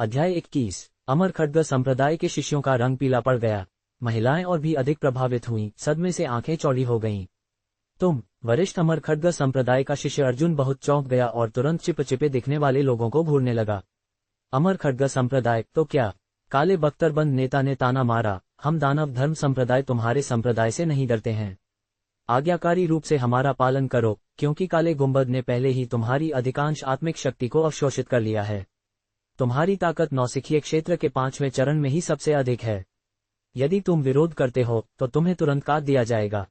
अध्याय 21। अमर खड्ग संप्रदाय के शिष्यों का रंग पीला पड़ गया। महिलाएं और भी अधिक प्रभावित हुईं, सदमे से आंखें चौड़ी हो गईं। तुम वरिष्ठ अमर खड्ग संप्रदाय का शिष्य अर्जुन बहुत चौंक गया और तुरंत चिपचिपे दिखने वाले लोगों को घूरने लगा। अमर खड्ग संप्रदाय तो क्या? काले बख्तरबंद नेता ने ताना मारा। हम दानव धर्म संप्रदाय तुम्हारे संप्रदाय से नहीं डरते हैं। आज्ञाकारी रूप से हमारा पालन करो, क्योंकि काले गुंबद ने पहले ही तुम्हारी अधिकांश आत्मिक शक्ति को अवशोषित कर लिया है। तुम्हारी ताकत नौसिखिए क्षेत्र के 5वें चरण में ही सबसे अधिक है। यदि तुम विरोध करते हो तो तुम्हें तुरंत काट दिया जाएगा।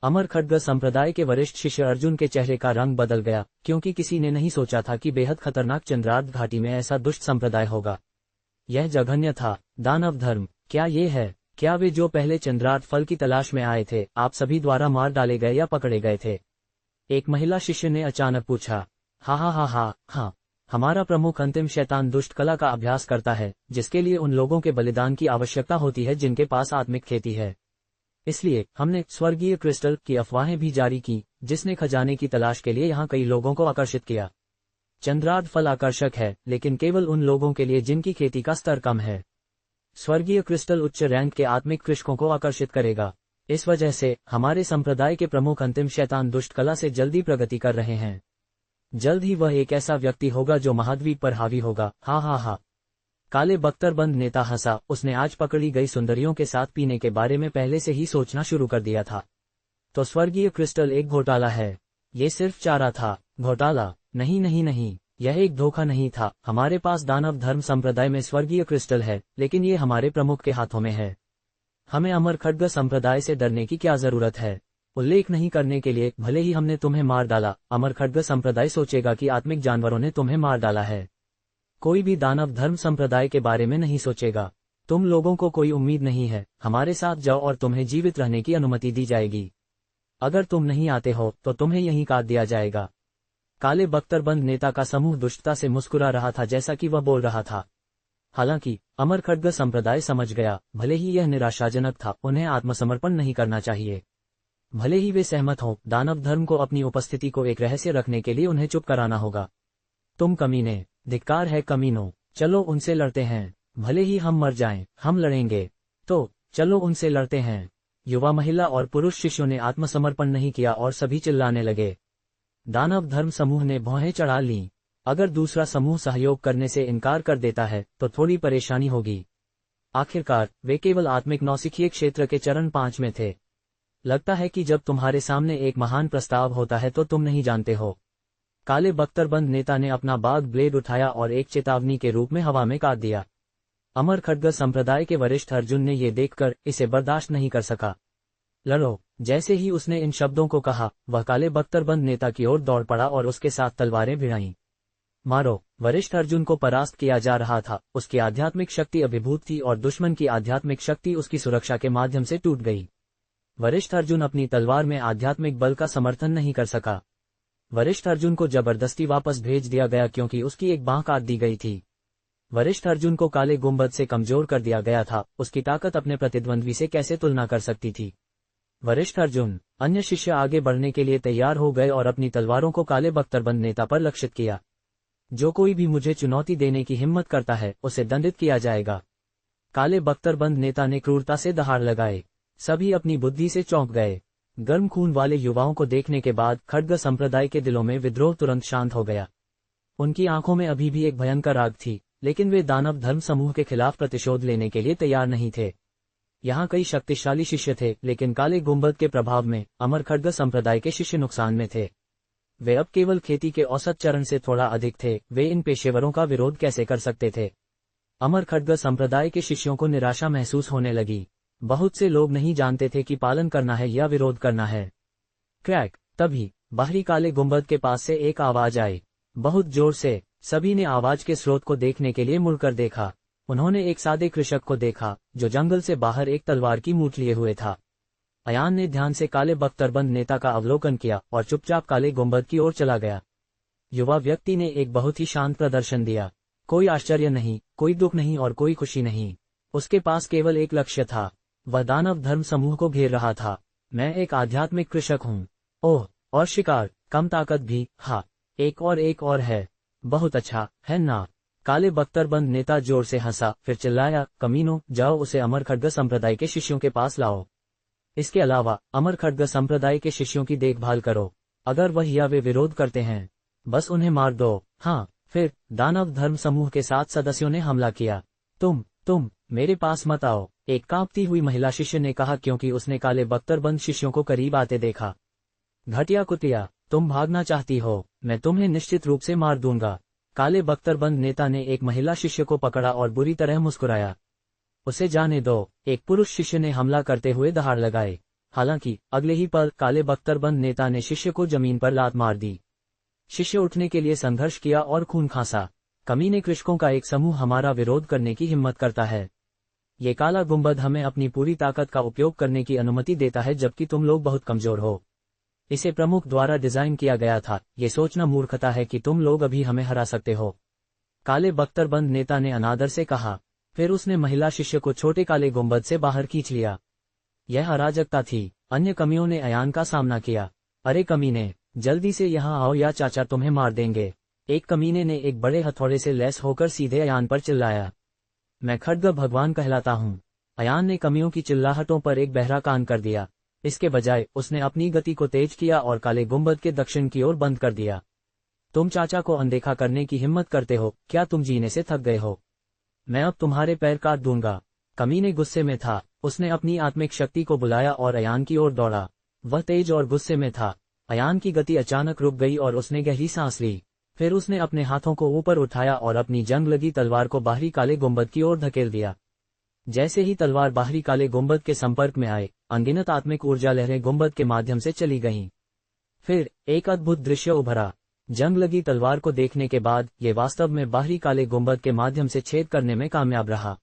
अमर खड्ग संप्रदाय के वरिष्ठ शिष्य अर्जुन के चेहरे का रंग बदल गया, क्योंकि किसी ने नहीं सोचा था कि बेहद खतरनाक चंद्रार्ध घाटी में ऐसा दुष्ट संप्रदाय होगा। यह जघन्य था। दानव धर्म, क्या ये है? क्या वे जो पहले चंद्रार्ध फल की तलाश में आए थे, आप सभी द्वारा मार डाले गए या पकड़े गए थे? एक महिला शिष्य ने अचानक पूछा। हाँ, हमारा प्रमुख अंतिम शैतान दुष्ट कला का अभ्यास करता है, जिसके लिए उन लोगों के बलिदान की आवश्यकता होती है जिनके पास आत्मिक खेती है। इसलिए हमने स्वर्गीय क्रिस्टल की अफवाहें भी जारी की, जिसने खजाने की तलाश के लिए यहाँ कई लोगों को आकर्षित किया। चंद्रार्ध फल आकर्षक है, लेकिन केवल उन लोगों के लिए जिनकी खेती का स्तर कम है। स्वर्गीय क्रिस्टल उच्च रैंक के आत्मिक कृषकों को आकर्षित करेगा। इस वजह से हमारे संप्रदाय के प्रमुख अंतिम शैतान दुष्ट कला से जल्दी प्रगति कर रहे हैं। जल्द ही वह एक ऐसा व्यक्ति होगा जो महाद्वीप पर हावी होगा। हाँ। काले बख्तरबंद नेता हंसा। उसने आज पकड़ी गई सुंदरियों के साथ पीने के बारे में पहले से ही सोचना शुरू कर दिया था। तो स्वर्गीय क्रिस्टल एक घोटाला है? ये सिर्फ चारा था। घोटाला? नहीं, यह एक धोखा नहीं था। हमारे पास दानव धर्म संप्रदाय में स्वर्गीय क्रिस्टल है, लेकिन ये हमारे प्रमुख के हाथों में है। हमें अमर खड्ग संप्रदाय से डरने की क्या जरूरत है? उल्लेख नहीं करने के लिए भले ही हमने तुम्हें मार डाला, अमर खड्ग संप्रदाय सोचेगा कि आत्मिक जानवरों ने तुम्हें मार डाला है। कोई भी दानव धर्म संप्रदाय के बारे में नहीं सोचेगा। तुम लोगों को कोई उम्मीद नहीं है। हमारे साथ जाओ और तुम्हें जीवित रहने की अनुमति दी जाएगी। अगर तुम नहीं आते हो तो तुम्हें यहीं काट दिया जाएगा। काले बख्तरबंद नेता का समूह दुष्टता से मुस्कुरा रहा था जैसा कि वह बोल रहा था। हालांकि अमर खड्ग संप्रदाय समझ गया, भले ही यह निराशाजनक था, उन्हें आत्मसमर्पण नहीं करना चाहिए। भले ही वे सहमत हों, दानव धर्म को अपनी उपस्थिति को एक रहस्य रखने के लिए उन्हें चुप कराना होगा। तुम कमीने, धिक्कार है कमीनों। चलो उनसे लड़ते हैं। भले ही हम मर जाएं, हम लड़ेंगे। तो चलो उनसे लड़ते हैं। युवा, महिला और पुरुष शिष्यों ने आत्मसमर्पण नहीं किया और सभी चिल्लाने लगे। दानव धर्म समूह ने भौहें चढ़ा लीं। अगर दूसरा समूह सहयोग करने से इनकार कर देता है तो थोड़ी परेशानी होगी। आखिरकार वे केवल आत्मिक नौसिखिए क्षेत्र के चरण 5 में थे। लगता है कि जब तुम्हारे सामने एक महान प्रस्ताव होता है तो तुम नहीं जानते हो। काले बख्तरबंद नेता ने अपना बाग ब्लेड उठाया और एक चेतावनी के रूप में हवा में काट दिया। अमर खड्ग संप्रदाय के वरिष्ठ अर्जुन ने ये देखकर इसे बर्दाश्त नहीं कर सका। लड़ो। जैसे ही उसने इन शब्दों को कहा, वह काले बख्तरबंद नेता की ओर दौड़ पड़ा और उसके साथ तलवारें भिड़ाईं। मारो। वरिष्ठ अर्जुन को परास्त किया जा रहा था। उसकी आध्यात्मिक शक्ति अभिभूत थी और दुश्मन की आध्यात्मिक शक्ति उसकी सुरक्षा के माध्यम से टूट गई। वरिष्ठ अर्जुन अपनी तलवार में आध्यात्मिक बल का समर्थन नहीं कर सका। वरिष्ठ अर्जुन को जबरदस्ती वापस भेज दिया गया क्योंकि उसकी एक बांह काट दी गई थी। वरिष्ठ अर्जुन को काले गुंबद से कमजोर कर दिया गया था। उसकी ताकत अपने प्रतिद्वंद्वी से कैसे तुलना कर सकती थी? वरिष्ठ अर्जुन, अन्य शिष्य आगे बढ़ने के लिए तैयार हो गए और अपनी तलवारों को काले बख्तरबंद नेता पर लक्षित किया। जो कोई भी मुझे चुनौती देने की हिम्मत करता है, उसे दंडित किया जाएगा। काले बख्तरबंद नेता ने क्रूरता से दहाड़ लगाए। सभी अपनी बुद्धि से चौंक गए। गर्म खून वाले युवाओं को देखने के बाद खड्ग संप्रदाय के दिलों में विद्रोह तुरंत शांत हो गया। उनकी आंखों में अभी भी एक भयंकर आग थी, लेकिन वे दानव धर्म समूह के खिलाफ प्रतिशोध लेने के लिए तैयार नहीं थे। यहाँ कई शक्तिशाली शिष्य थे, लेकिन काले गुंबद के प्रभाव में अमर खड्ग संप्रदाय के शिष्य नुकसान में थे। वे अब केवल खेती के औसत चरण से थोड़ा अधिक थे। वे इन पेशेवरों का विरोध कैसे कर सकते थे? अमर खड्ग संप्रदाय के शिष्यों को निराशा महसूस होने लगी। बहुत से लोग नहीं जानते थे कि पालन करना है या विरोध करना है। क्रैक। तभी बाहरी काले गुंबद के पास से एक आवाज आई, बहुत जोर से। सभी ने आवाज के स्रोत को देखने के लिए मुड़कर देखा। उन्होंने एक सादे कृषक को देखा जो जंगल से बाहर एक तलवार की मूठ लिए हुए था। अयान ने ध्यान से काले बख्तरबंद नेता का अवलोकन किया और चुपचाप काले गुंबद की ओर चला गया। युवा व्यक्ति ने एक बहुत ही शांत प्रदर्शन दिया। कोई आश्चर्य नहीं, कोई दुख नहीं और कोई खुशी नहीं। उसके पास केवल एक लक्ष्य था। वह दानव धर्म समूह को घेर रहा था। मैं एक आध्यात्मिक कृषक हूँ। ओह, और शिकार, कम ताकत भी। हाँ, एक और है। बहुत अच्छा है ना? काले बख्तरबंद नेता जोर से हंसा, फिर चिल्लाया, कमीनों, जाओ उसे अमर खड्ग संप्रदाय के शिष्यों के पास लाओ। इसके अलावा अमर खड्ग संप्रदाय के शिष्यों की देखभाल करो। अगर वह या वे विरोध करते हैं, बस उन्हें मार दो। हाँ, फिर दानव धर्म समूह के 7 सदस्यों ने हमला किया। तुम मेरे पास मत आओ, एक कांपती हुई महिला शिष्य ने कहा, क्योंकि उसने काले बख्तरबंद शिष्यों को करीब आते देखा। घटिया कुतिया, तुम भागना चाहती हो, मैं तुम्हें निश्चित रूप से मार दूंगा। काले बख्तरबंद नेता ने एक महिला शिष्य को पकड़ा और बुरी तरह मुस्कुराया। उसे जाने दो, एक पुरुष शिष्य ने हमला करते हुए दहाड़ लगाए। हालांकि अगले ही पल काले बख्तरबंद नेता ने शिष्य को जमीन पर लात मार दी। शिष्य उठने के लिए संघर्ष किया और खून खांसा। कमीने कृषकों का एक समूह हमारा विरोध करने की हिम्मत करता है। ये काला गुंबद हमें अपनी पूरी ताकत का उपयोग करने की अनुमति देता है, जबकि तुम लोग बहुत कमजोर हो। इसे प्रमुख द्वारा डिजाइन किया गया था। ये सोचना मूर्खता है कि तुम लोग अभी हमें हरा सकते हो, काले बख्तरबंद नेता ने अनादर से कहा। फिर उसने महिला शिष्य को छोटे काले गुंबद से बाहर खींच लिया। यह अराजकता थी। अन्य कमियों ने अयान का सामना किया। अरे कमीने, जल्दी से यहाँ आओ या चाचा तुम्हें मार देंगे। एक कमीने ने एक बड़े हथौड़े से लैस होकर सीधे अयान पर चिल्लाया। मैं खड्ग भगवान कहलाता हूँ। अयान ने कमियों की चिल्लाहटों पर एक बहरा कान कर दिया। इसके बजाय उसने अपनी गति को तेज किया और काले गुंबद के दक्षिण की ओर बंद कर दिया। तुम चाचा को अनदेखा करने की हिम्मत करते हो? क्या तुम जीने से थक गए हो? मैं अब तुम्हारे पैर काट दूंगा। कमीने गुस्से में था। उसने अपनी आत्मिक शक्ति को बुलाया और अयान की ओर दौड़ा। वह तेज और गुस्से में था। अयान की गति अचानक रुक गई और उसने गहरी सांस ली। फिर उसने अपने हाथों को ऊपर उठाया और अपनी जंग लगी तलवार को बाहरी काले गुंबद की ओर धकेल दिया। जैसे ही तलवार बाहरी काले गुंबद के संपर्क में आए, अनगिनत आत्मिक ऊर्जा लहरें गुंबद के माध्यम से चली गईं। फिर एक अद्भुत दृश्य उभरा। जंग लगी तलवार को देखने के बाद ये वास्तव में बाहरी काले गुंबद के माध्यम से छेद करने में कामयाब रहा।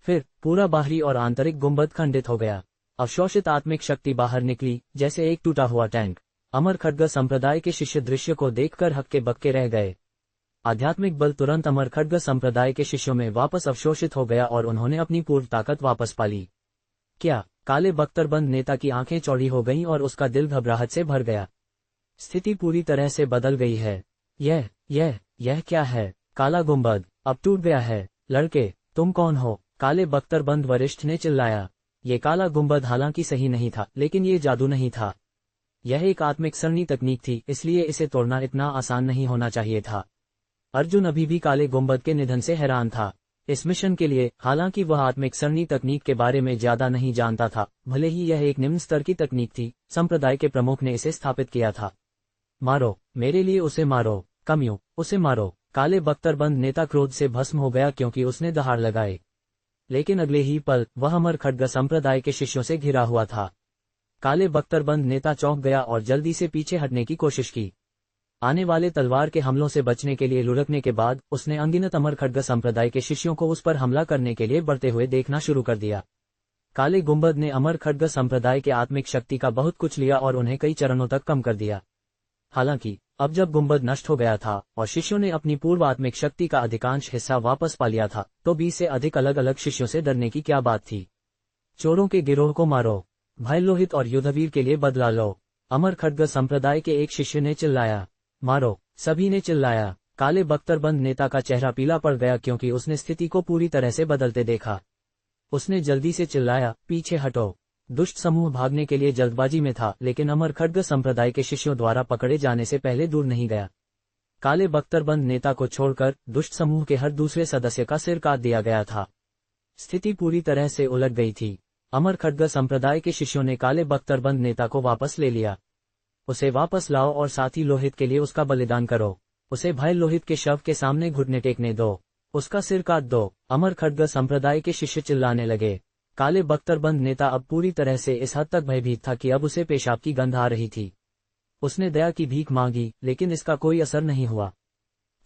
फिर पूरा बाहरी और आंतरिक गुंबद खंडित हो गया। अवशोषित आत्मिक शक्ति बाहर निकली, जैसे एक टूटा हुआ टैंक। अमर खड्ग संप्रदाय के शिष्य दृश्य को देखकर हक्के बक्के रह गए। आध्यात्मिक बल तुरंत अमर खड्ग संप्रदाय के शिष्यों में वापस अवशोषित हो गया और उन्होंने अपनी पूर्व ताकत वापस पा ली। क्या? काले बख्तरबंद नेता की आंखें चौड़ी हो गईं और उसका दिल घबराहट से भर गया। स्थिति पूरी तरह से बदल गई है। यह क्या है? काला गुंबद अब टूट गया है। लड़के, तुम कौन हो? काले बख्तरबंद वरिष्ठ ने चिल्लाया। ये काला गुंबद हालांकि सही नहीं था, लेकिन ये जादू नहीं था। यह एक आत्मिक सरणी तकनीक थी, इसलिए इसे तोड़ना इतना आसान नहीं होना चाहिए था। अर्जुन अभी भी काले गुंबद के निधन से हैरान था। इस मिशन के लिए, हालांकि वह आत्मिक सरणी तकनीक के बारे में ज्यादा नहीं जानता था, भले ही यह एक निम्न स्तर की तकनीक थी, संप्रदाय के प्रमुख ने इसे स्थापित किया था। मारो, मेरे लिए उसे मारो। कमियों, उसे मारो। काले बख्तरबंद नेता क्रोध से भस्म हो गया क्योंकि उसने दहाड़ लगाए। लेकिन अगले ही पल वह अमर खड्ग संप्रदाय के शिष्यों से घिरा हुआ था। काले बख्तरबंद नेता चौंक गया और जल्दी से पीछे हटने की कोशिश की। आने वाले तलवार के हमलों से बचने के लिए लुढ़कने के बाद उसने अनगिनत अमर खड्ग संप्रदाय के शिष्यों को उस पर हमला करने के लिए बढ़ते हुए देखना शुरू कर दिया। काले गुंबद ने अमर खड्ग संप्रदाय के आत्मिक शक्ति का बहुत कुछ लिया और उन्हें कई चरणों तक कम कर दिया। हालांकि अब जब गुंबद नष्ट हो गया था और शिष्यों ने अपनी पूर्व आत्मिक शक्ति का अधिकांश हिस्सा वापस पा लिया था, तो 20 से अधिक अलग अलग शिष्यों से डरने की क्या बात थी। चोरों के गिरोह को मारो, भय लोहित और युद्धवीर के लिए बदला लो। अमर खड्ग संप्रदाय के एक शिष्य ने चिल्लाया। मारो, सभी ने चिल्लाया। काले बख्तरबंद नेता का चेहरा पीला पड़ गया क्योंकि उसने स्थिति को पूरी तरह से बदलते देखा। उसने जल्दी से चिल्लाया, पीछे हटो। दुष्ट समूह भागने के लिए जल्दबाजी में था, लेकिन अमर खड्ग संप्रदाय के शिष्यों द्वारा पकड़े जाने से पहले दूर नहीं गया। काले बख्तरबंद नेता को छोड़कर दुष्ट समूह के हर दूसरे सदस्य का सिर काट दिया गया था। स्थिति पूरी तरह से उलट गई थी। अमर खड्ग संप्रदाय के शिष्यों ने काले बख्तरबंद नेता को वापस ले लिया। उसे वापस लाओ और साथ ही लोहित के लिए उसका बलिदान करो। उसे भय लोहित के शव के सामने घुटने टेकने दो। उसका सिर काट दो। अमर खड्ग संप्रदाय के शिष्य चिल्लाने लगे। काले बख्तरबंद नेता अब पूरी तरह से इस हद तक भयभीत था कि अब उसे पेशाब की गंध आ रही थी। उसने दया की भीख मांगी, लेकिन इसका कोई असर नहीं हुआ।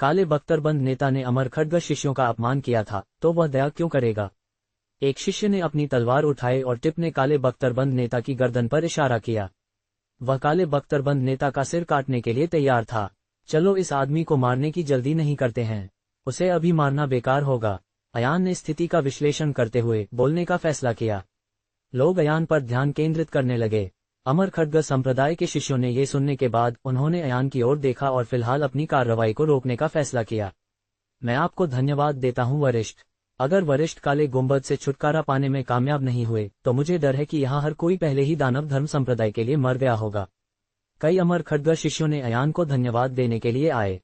काले बख्तरबंद नेता ने अमर खड्ग शिष्यों का अपमान किया था, तो वह दया क्यों करेगा। एक शिष्य ने अपनी तलवार उठाई और टिप ने काले बख्तरबंद नेता की गर्दन पर इशारा किया। वह काले बख्तरबंद नेता का सिर काटने के लिए तैयार था। चलो इस आदमी को मारने की जल्दी नहीं करते हैं, उसे अभी मारना बेकार होगा। अयान ने स्थिति का विश्लेषण करते हुए बोलने का फैसला किया। लोग अयान पर ध्यान केंद्रित करने लगे। अमर खड्ग संप्रदाय के शिष्यों ने ये सुनने के बाद उन्होंने अयान की ओर देखा और फिलहाल अपनी कार्रवाई को रोकने का फैसला किया। मैं आपको धन्यवाद देता हूँ वरिष्ठ। अगर वरिष्ठ काले गुंबद से छुटकारा पाने में कामयाब नहीं हुए तो मुझे डर है कि यहाँ हर कोई पहले ही दानव धर्म संप्रदाय के लिए मर गया होगा। कई अमर खड्ग शिष्यों ने अयान को धन्यवाद देने के लिए आए।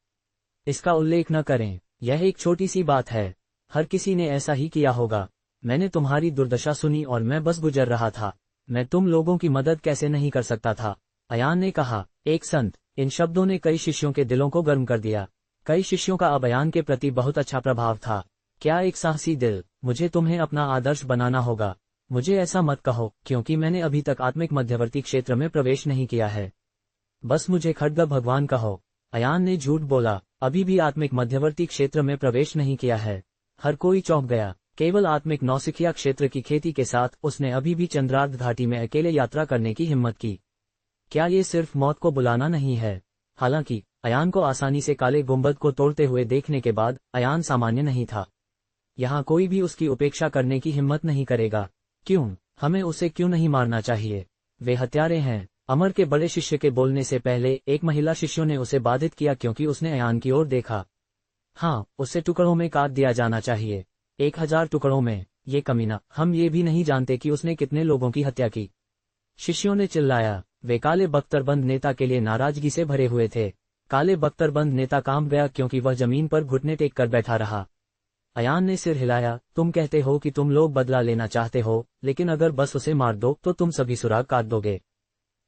इसका उल्लेख न करें, यह एक छोटी सी बात है, हर किसी ने ऐसा ही किया होगा। मैंने तुम्हारी दुर्दशा सुनी और मैं बस गुजर रहा था, मैं तुम लोगों की मदद कैसे नहीं कर सकता था, अयान ने कहा। एक संत। इन शब्दों ने कई शिष्यों के दिलों को गर्म कर दिया। कई शिष्यों का अब अयान के प्रति बहुत अच्छा प्रभाव था। क्या एक साहसी दिल। मुझे तुम्हें अपना आदर्श बनाना होगा। मुझे ऐसा मत कहो, क्योंकि मैंने अभी तक आत्मिक मध्यवर्ती क्षेत्र में प्रवेश नहीं किया है। बस मुझे खड्ग भगवान कहो। अयान ने झूठ बोला, अभी भी आत्मिक मध्यवर्ती क्षेत्र में प्रवेश नहीं किया है। हर कोई चौंक गया। केवल आत्मिक नौसिखिया क्षेत्र की खेती के साथ उसने अभी भी चंद्रार्ध घाटी में अकेले यात्रा करने की हिम्मत की। क्या ये सिर्फ मौत को बुलाना नहीं है? हालांकि अयान को आसानी से काले गुंबद को तोड़ते हुए देखने के बाद अयान सामान्य नहीं था। यहाँ कोई भी उसकी उपेक्षा करने की हिम्मत नहीं करेगा। क्यों? हमें उसे क्यों नहीं मारना चाहिए? वे हत्यारे हैं। अमर के बड़े शिष्य के बोलने से पहले एक महिला शिष्यों ने उसे बाधित किया क्योंकि उसने अयान की ओर देखा। हाँ, उसे टुकड़ों में काट दिया जाना चाहिए। 1000 टुकड़ों में। ये कमीना। हम ये भी नहीं जानते कि उसने कितने लोगों की हत्या की। शिष्यों ने चिल्लाया। वे काले बख्तरबंद नेता के लिए नाराजगी से भरे हुए थे। काले बख्तरबंद नेता काम गया क्योंकि वह जमीन पर घुटने टेक कर बैठा रहा। अयान ने सिर हिलाया। तुम कहते हो कि तुम लोग बदला लेना चाहते हो, लेकिन अगर बस उसे मार दो तो तुम सभी सुराग काट दोगे।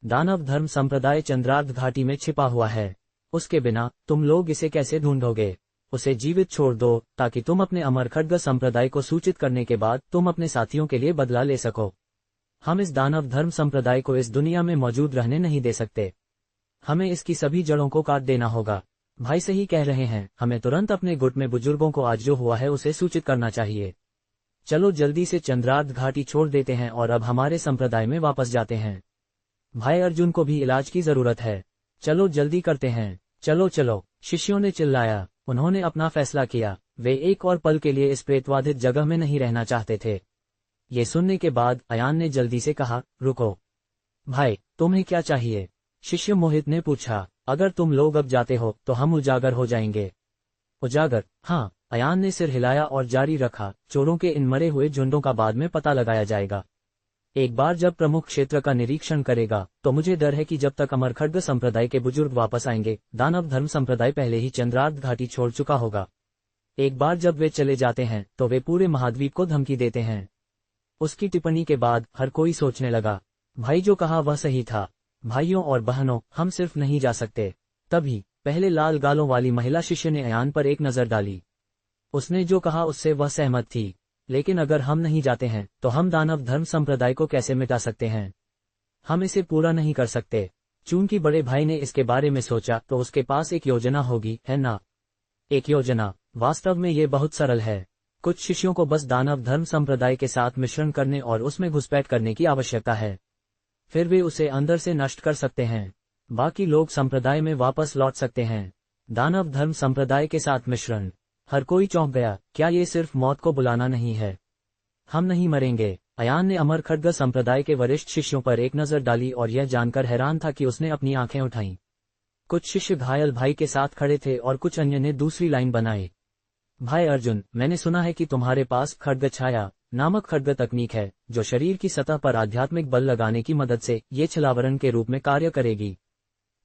दानव धर्म संप्रदाय चंद्रार्ध घाटी में छिपा हुआ है। उसके बिना तुम लोग इसे कैसे ढूंढोगे? उसे जीवित छोड़ दो ताकि तुम अपने अमर खड्ग संप्रदाय को सूचित करने के बाद तुम अपने साथियों के लिए बदला ले सको। हम इस दानव धर्म संप्रदाय को इस दुनिया में मौजूद रहने नहीं दे सकते। हमें इसकी सभी जड़ों को काट देना होगा। भाई सही कह रहे हैं, हमें तुरंत अपने गुट में बुजुर्गों को आज जो हुआ है उसे सूचित करना चाहिए। चलो जल्दी से चंद्रार्ध घाटी छोड़ देते हैं और अब हमारे संप्रदाय में वापस जाते हैं। भाई अर्जुन को भी इलाज की जरूरत है। चलो जल्दी करते हैं। चलो चलो, शिष्यों ने चिल्लाया। उन्होंने अपना फैसला किया। वे एक और पल के लिए इस प्रेतवाधित जगह में नहीं रहना चाहते थे। ये सुनने के बाद अयान ने जल्दी से कहा, रुको। भाई, तुम्हें क्या चाहिए? शिष्य मोहित ने पूछा। अगर तुम लोग अब जाते हो तो हम उजागर हो जाएंगे। उजागर? हाँ, अयान ने सिर हिलाया और जारी रखा। चोरों के इन मरे हुए झुंडों का बाद में पता लगाया जाएगा। एक बार जब प्रमुख क्षेत्र का निरीक्षण करेगा तो मुझे डर है कि जब तक अमर खड्ग संप्रदाय के बुजुर्ग वापस आएंगे, दानव धर्म संप्रदाय पहले ही चंद्रार्ध घाटी छोड़ चुका होगा। एक बार जब वे चले जाते हैं तो वे पूरे महाद्वीप को धमकी देते हैं। उसकी टिप्पणी के बाद हर कोई सोचने लगा, भाई जो कहा वह सही था। भाइयों और बहनों, हम सिर्फ नहीं जा सकते। तभी पहले लाल गालों वाली महिला शिष्य ने अयान पर एक नजर डाली। उसने जो कहा उससे वह सहमत थी। लेकिन अगर हम नहीं जाते हैं तो हम दानव धर्म संप्रदाय को कैसे मिटा सकते हैं? हम इसे पूरा नहीं कर सकते। चूंकि बड़े भाई ने इसके बारे में सोचा तो उसके पास एक योजना होगी, है ना? एक योजना। वास्तव में ये बहुत सरल है। कुछ शिष्यों को बस दानव धर्म संप्रदाय के साथ मिश्रण करने और उसमें घुसपैठ करने की आवश्यकता है। फिर वे उसे अंदर से नष्ट कर सकते हैं। बाकी लोग संप्रदाय में वापस लौट सकते हैं। दानव धर्म संप्रदाय के साथ मिश्रण। हर कोई चौंक गया। क्या ये सिर्फ मौत को बुलाना नहीं है? हम नहीं मरेंगे। अयान ने अमर खड्ग संप्रदाय के वरिष्ठ शिष्यों पर एक नजर डाली और यह जानकर हैरान था कि उसने अपनी आंखें उठाईं। कुछ शिष्य घायल भाई के साथ खड़े थे और कुछ अन्य ने दूसरी लाइन बनाई। भाई अर्जुन, मैंने सुना है कि तुम्हारे पास खड्ग छाया नामक खड्ग तकनीक है, जो शरीर की सतह पर आध्यात्मिक बल लगाने की मदद से ये छलावरण के रूप में कार्य करेगी।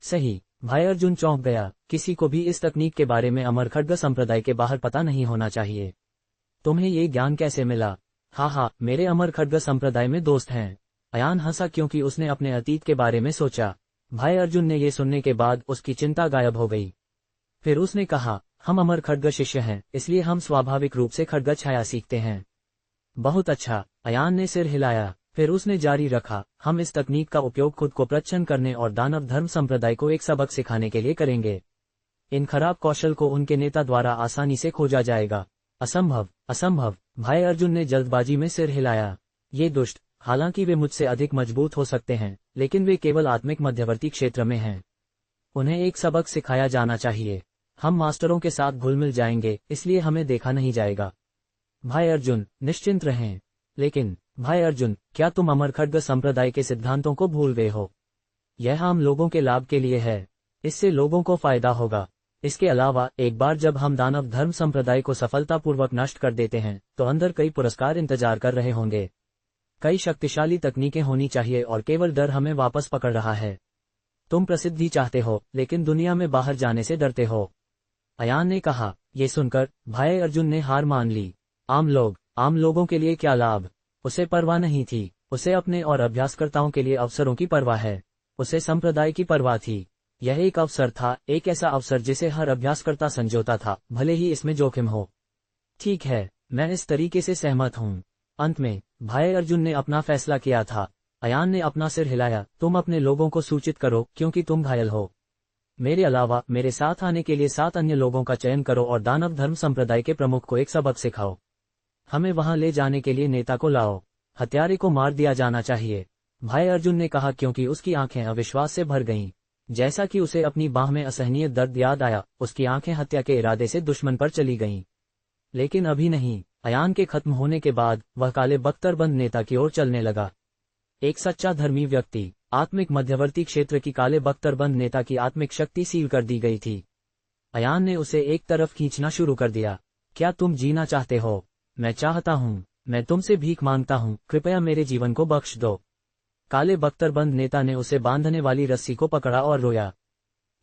सही। भाई अर्जुन चौंक गया। किसी को भी इस तकनीक के बारे में अमर खड्ग संप्रदाय के बाहर पता नहीं होना चाहिए। तुम्हें ये ज्ञान कैसे मिला? हाँ, मेरे अमर खड्ग संप्रदाय में दोस्त हैं। अयान हंसा क्योंकि उसने अपने अतीत के बारे में सोचा। भाई अर्जुन ने ये सुनने के बाद उसकी चिंता गायब हो गई। फिर उसने कहा, हम अमर खड्ग शिष्य हैं, इसलिए हम स्वाभाविक रूप से खड्ग छाया सीखते हैं। बहुत अच्छा। अयान ने सिर हिलाया। फिर उसने जारी रखा, हम इस तकनीक का उपयोग खुद को प्रच्छन्न करने और दानव धर्म संप्रदाय को एक सबक सिखाने के लिए करेंगे। इन खराब कौशल को उनके नेता द्वारा आसानी से खोजा जाएगा। असंभव, असंभव। भाई अर्जुन ने जल्दबाजी में सिर हिलाया। ये दुष्ट, हालांकि वे मुझसे अधिक मजबूत हो सकते हैं, लेकिन वे केवल आत्मिक मध्यवर्ती क्षेत्र में हैं। उन्हें एक सबक सिखाया जाना चाहिए। हम मास्टरों के साथ घुल मिल जाएंगे, इसलिए हमें देखा नहीं जाएगा। भाई अर्जुन, निश्चिंत रहें। लेकिन भाई अर्जुन, क्या तुम अमर खड्ग संप्रदाय के सिद्धांतों को भूल गए हो? यह आम लोगों के लाभ के लिए है। इससे लोगों को फायदा होगा। इसके अलावा एक बार जब हम दानव धर्म संप्रदाय को सफलतापूर्वक नष्ट कर देते हैं तो अंदर कई पुरस्कार इंतजार कर रहे होंगे। कई शक्तिशाली तकनीकें होनी चाहिए और केवल डर हमें वापस पकड़ रहा है। तुम प्रसिद्धि चाहते हो लेकिन दुनिया में बाहर जाने से डरते हो, अयान ने कहा। ये सुनकर भाई अर्जुन ने हार मान ली। आम लोगों के लिए क्या लाभ? उसे परवाह नहीं थी। उसे अपने और अभ्यासकर्ताओं के लिए अवसरों की परवाह है। उसे संप्रदाय की परवाह थी। यह एक अवसर था, एक ऐसा अवसर जिसे हर अभ्यासकर्ता संजोता था, भले ही इसमें जोखिम हो। ठीक है, मैं इस तरीके से सहमत हूँ। अंत में भाई अर्जुन ने अपना फैसला किया था। अयान ने अपना सिर हिलाया। तुम अपने लोगों को सूचित करो क्योंकि तुम घायल हो। मेरे अलावा मेरे साथ आने के लिए 7 अन्य लोगों का चयन करो और दानव धर्म संप्रदाय के प्रमुख को एक सबक सिखाओ। हमें वहां ले जाने के लिए नेता को लाओ। हत्यारे को मार दिया जाना चाहिए, भाई अर्जुन ने कहा क्योंकि उसकी आंखें अविश्वास से भर गईं। जैसा कि उसे अपनी बाह में असहनीय दर्द याद आया, उसकी आंखें हत्या के इरादे से दुश्मन पर चली गईं। लेकिन अभी नहीं। अयान के खत्म होने के बाद वह काले बख्तरबंद नेता की ओर चलने लगा। एक सच्चा धर्मी व्यक्ति। आत्मिक मध्यवर्ती क्षेत्र की काले बख्तरबंद नेता की आत्मिक शक्ति सील कर दी गई थी। अयान ने उसे एक तरफ खींचना शुरू कर दिया। क्या तुम जीना चाहते हो? मैं चाहता हूँ। मैं तुमसे भीख मांगता हूँ, कृपया मेरे जीवन को बख्श दो। काले बख्तरबंद नेता ने उसे बांधने वाली रस्सी को पकड़ा और रोया।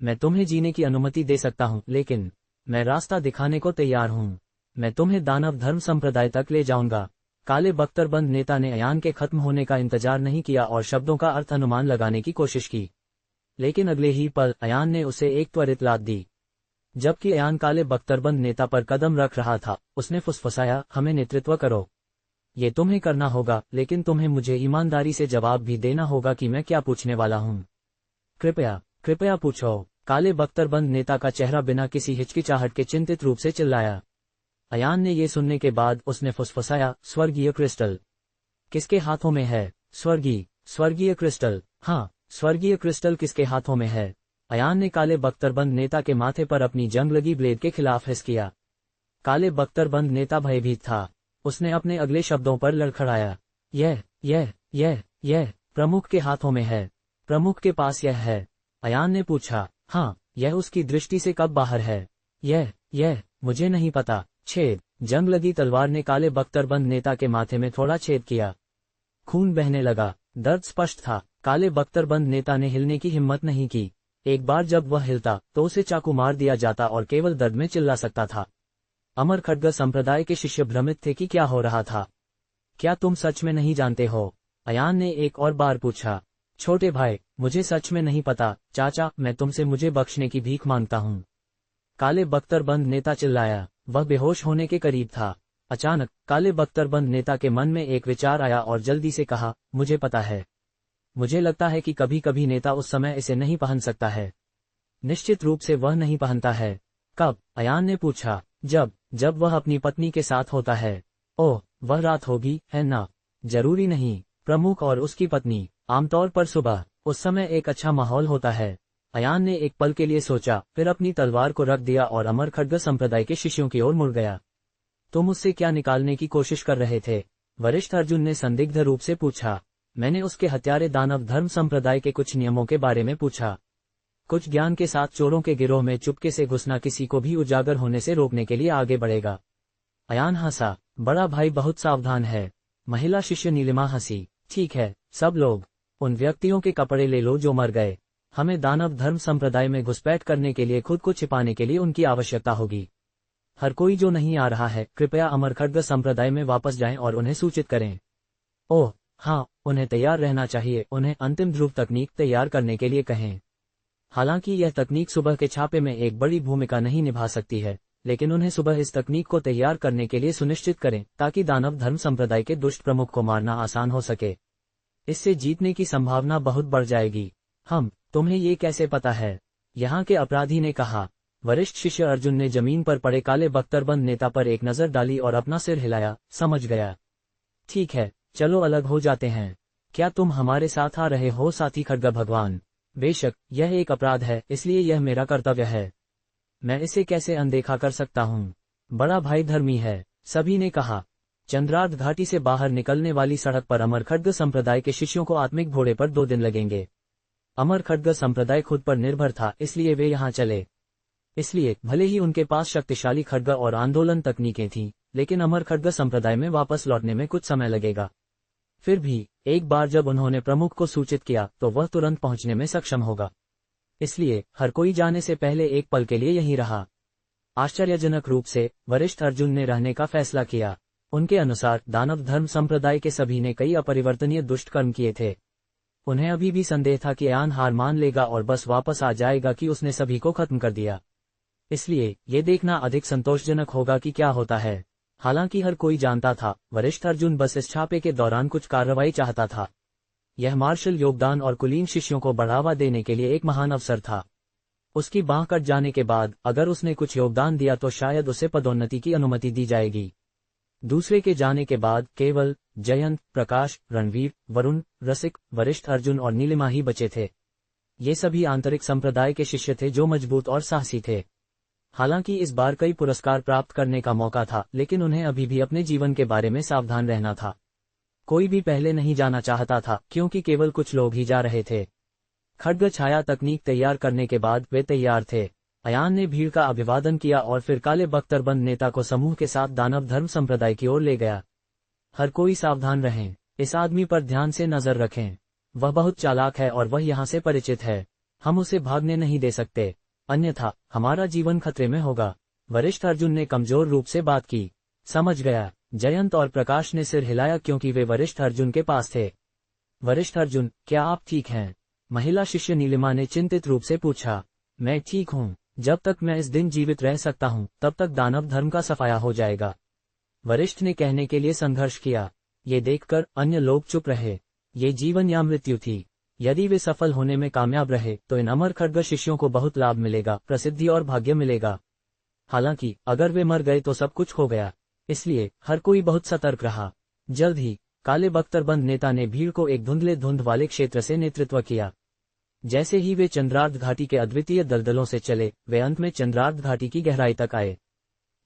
मैं तुम्हें जीने की अनुमति दे सकता हूँ, लेकिन मैं रास्ता दिखाने को तैयार हूँ। मैं तुम्हें दानव धर्म संप्रदाय तक ले जाऊंगा। काले बख्तरबंद नेता ने अयान के खत्म होने का इंतजार नहीं किया और शब्दों का अर्थ अनुमान लगाने की कोशिश की। लेकिन अगले ही पल अयान ने उसे एक त्वरित लात दी। जबकि अयान काले बख्तरबंद नेता पर कदम रख रहा था, उसने फुसफुसाया, हमें नेतृत्व करो। ये तुम्हें करना होगा, लेकिन तुम्हें मुझे ईमानदारी से जवाब भी देना होगा कि मैं क्या पूछने वाला हूँ। कृपया पूछो। काले बख्तरबंद नेता का चेहरा बिना किसी हिचकिचाहट के चिंतित रूप से चिल्लाया। अयान ने ये सुनने के बाद उसने फुसफुसाया, स्वर्गीय क्रिस्टल। किसके हाथों में है? स्वर्गीय क्रिस्टल। हाँ, स्वर्गीय क्रिस्टल किसके हाथों में है? अयान ने काले बख्तरबंद नेता के माथे पर अपनी जंग लगी ब्लेड के खिलाफ हिस किया। काले बख्तरबंद नेता भयभीत था। उसने अपने अगले शब्दों पर लड़खड़ाया। यह प्रमुख के हाथों में है। प्रमुख के पास यह है। अयान ने पूछा। हाँ, यह उसकी दृष्टि से कब बाहर है? यह मुझे नहीं पता। छेद। जंग लगी तलवार ने काले बख्तरबंद नेता के माथे में थोड़ा छेद किया। खून बहने लगा। दर्द स्पष्ट था। काले बख्तरबंद नेता ने हिलने की हिम्मत नहीं की। एक बार जब वह हिलता तो उसे चाकू मार दिया जाता और केवल दर्द में चिल्ला सकता था। अमर खड्ग संप्रदाय के शिष्य भ्रमित थे कि क्या हो रहा था। क्या तुम सच में नहीं जानते हो? अयान ने एक और बार पूछा। छोटे भाई, मुझे सच में नहीं पता चाचा, मैं तुमसे मुझे बख्शने की भीख मांगता हूँ। काले बख्तरबंद नेता चिल्लाया। वह बेहोश होने के करीब था। अचानक काले बख्तरबंद नेता के मन में एक विचार आया और जल्दी से कहा, मुझे पता है। मुझे लगता है कि कभी कभी नेता उस समय इसे नहीं पहन सकता है। निश्चित रूप से वह नहीं पहनता है। कब? अयान ने पूछा। जब वह अपनी पत्नी के साथ होता है। ओह, वह रात होगी, है ना? जरूरी नहीं। प्रमुख और उसकी पत्नी। आमतौर पर सुबह। उस समय एक अच्छा माहौल होता है। अयान ने एक पल के लिए सोचा, फिर अपनी तलवार को रख दिया और अमर खड्ग संप्रदाय के शिष्यों की ओर मुड़ गया। तुम उससे क्या निकालने की कोशिश कर रहे थे? वरिष्ठ अर्जुन ने संदिग्ध रूप से पूछा। मैंने उसके हत्यारे दानव धर्म संप्रदाय के कुछ नियमों के बारे में पूछा। कुछ ज्ञान के साथ चोरों के गिरोह में चुपके से घुसना किसी को भी उजागर होने से रोकने के लिए आगे बढ़ेगा। अयान हंसा। बड़ा भाई बहुत सावधान है। महिला शिष्य नीलिमा हंसी। ठीक है, सब लोग उन व्यक्तियों के कपड़े ले लो जो मर गए। हमें दानव धर्म संप्रदाय में घुसपैठ करने के लिए खुद को छिपाने के लिए उनकी आवश्यकता होगी। हर कोई जो नहीं आ रहा है, कृपया अमर खड्ग संप्रदाय में वापस जाएं और उन्हें सूचित करें। ओह हाँ, उन्हें तैयार रहना चाहिए। उन्हें अंतिम ध्रुव तकनीक तैयार करने के लिए कहें। हालांकि यह तकनीक सुबह के छापे में एक बड़ी भूमिका नहीं निभा सकती है, लेकिन उन्हें सुबह इस तकनीक को तैयार करने के लिए सुनिश्चित करें ताकि दानव धर्म संप्रदाय के दुष्ट प्रमुख को मारना आसान हो सके। इससे जीतने की संभावना बहुत बढ़ जाएगी। तुम्हें ये कैसे पता है? यहाँ के अपराधी ने कहा। वरिष्ठ शिष्य अर्जुन ने जमीन पर पड़े काले बख्तरबंद नेता पर एक नजर डाली और अपना सिर हिलाया। समझ गया। ठीक है, चलो अलग हो जाते हैं। क्या तुम हमारे साथ आ रहे हो साथी खड्ग भगवान? बेशक, यह एक अपराध है, इसलिए यह मेरा कर्तव्य है। मैं इसे कैसे अनदेखा कर सकता हूँ? बड़ा भाई धर्मी है, सभी ने कहा। चंद्रार्ध घाटी से बाहर निकलने वाली सड़क पर अमर खड्ग संप्रदाय के शिष्यों को आत्मिक घोड़े पर 2 दिन लगेंगे। अमर खड्ग संप्रदाय खुद पर निर्भर था, इसलिए वे यहाँ चले। इसलिए भले ही उनके पास शक्तिशाली खड्ग और आंदोलन तकनीकें थीं, लेकिन अमर खड्ग संप्रदाय में वापस लौटने में कुछ समय लगेगा। फिर भी एक बार जब उन्होंने प्रमुख को सूचित किया तो वह तुरंत पहुंचने में सक्षम होगा। इसलिए हर कोई जाने से पहले एक पल के लिए यहीं रहा। आश्चर्यजनक रूप से वरिष्ठ अर्जुन ने रहने का फैसला किया। उनके अनुसार दानव धर्म संप्रदाय के सभी ने कई अपरिवर्तनीय दुष्ट कर्म किए थे। उन्हें अभी भी संदेह था कि अयान हार मान लेगा और बस वापस आ जाएगा कि उसने सभी को खत्म कर दिया। इसलिए ये देखना अधिक संतोषजनक होगा कि क्या होता है। हालांकि हर कोई जानता था, वरिष्ठ अर्जुन बस इस छापे के दौरान कुछ कार्रवाई चाहता था। यह मार्शल योगदान और कुलीन शिष्यों को बढ़ावा देने के लिए एक महान अवसर था। उसकी बांह कट जाने के बाद अगर उसने कुछ योगदान दिया तो शायद उसे पदोन्नति की अनुमति दी जाएगी। दूसरे के जाने के बाद केवल जयंत, प्रकाश, रणवीर, वरुण, रसिक, वरिष्ठ अर्जुन और नीलिमा ही बचे थे। ये सभी आंतरिक संप्रदाय के शिष्य थे जो मजबूत और साहसी थे। हालांकि इस बार कई पुरस्कार प्राप्त करने का मौका था, लेकिन उन्हें अभी भी अपने जीवन के बारे में सावधान रहना था। कोई भी पहले नहीं जाना चाहता था क्योंकि केवल कुछ लोग ही जा रहे थे। खड्ग छाया तकनीक तैयार करने के बाद वे तैयार थे। अयान ने भीड़ का अभिवादन किया और फिर काले बख्तरबंद नेता को समूह के साथ दानव धर्म संप्रदाय की ओर ले गया। हर कोई सावधान रहें, इस आदमी पर ध्यान से नजर रखें। वह बहुत चालाक है और वह यहाँ से परिचित है। हम उसे भागने नहीं दे सकते, अन्यथा हमारा जीवन खतरे में होगा। वरिष्ठ अर्जुन ने कमजोर रूप से बात की। समझ गया। जयंत और प्रकाश ने सिर हिलाया क्योंकि वे वरिष्ठ अर्जुन के पास थे। वरिष्ठ अर्जुन, क्या आप ठीक हैं? महिला शिष्य नीलिमा ने चिंतित रूप से पूछा। मैं ठीक हूँ। जब तक मैं इस दिन जीवित रह सकता हूँ तब तक दानव धर्म का सफाया हो जाएगा। वरिष्ठ ने कहने के लिए संघर्ष किया। ये देखकर अन्य लोग चुप रहे। ये जीवन या मृत्यु थी। यदि वे सफल होने में कामयाब रहे तो इन अमर खड्ग शिष्यों को बहुत लाभ मिलेगा, प्रसिद्धि और भाग्य मिलेगा। हालांकि अगर वे मर गए तो सब कुछ खो गया। इसलिए हर कोई बहुत सतर्क रहा। जल्द ही काले बख्तरबंद नेता ने भीड़ को एक धुंधले धुंध वाले क्षेत्र से नेतृत्व किया। जैसे ही वे चंद्रार्ध घाटी के अद्वितीय दलदलों से चले, वे अंत में चंद्रार्ध घाटी की गहराई तक आए।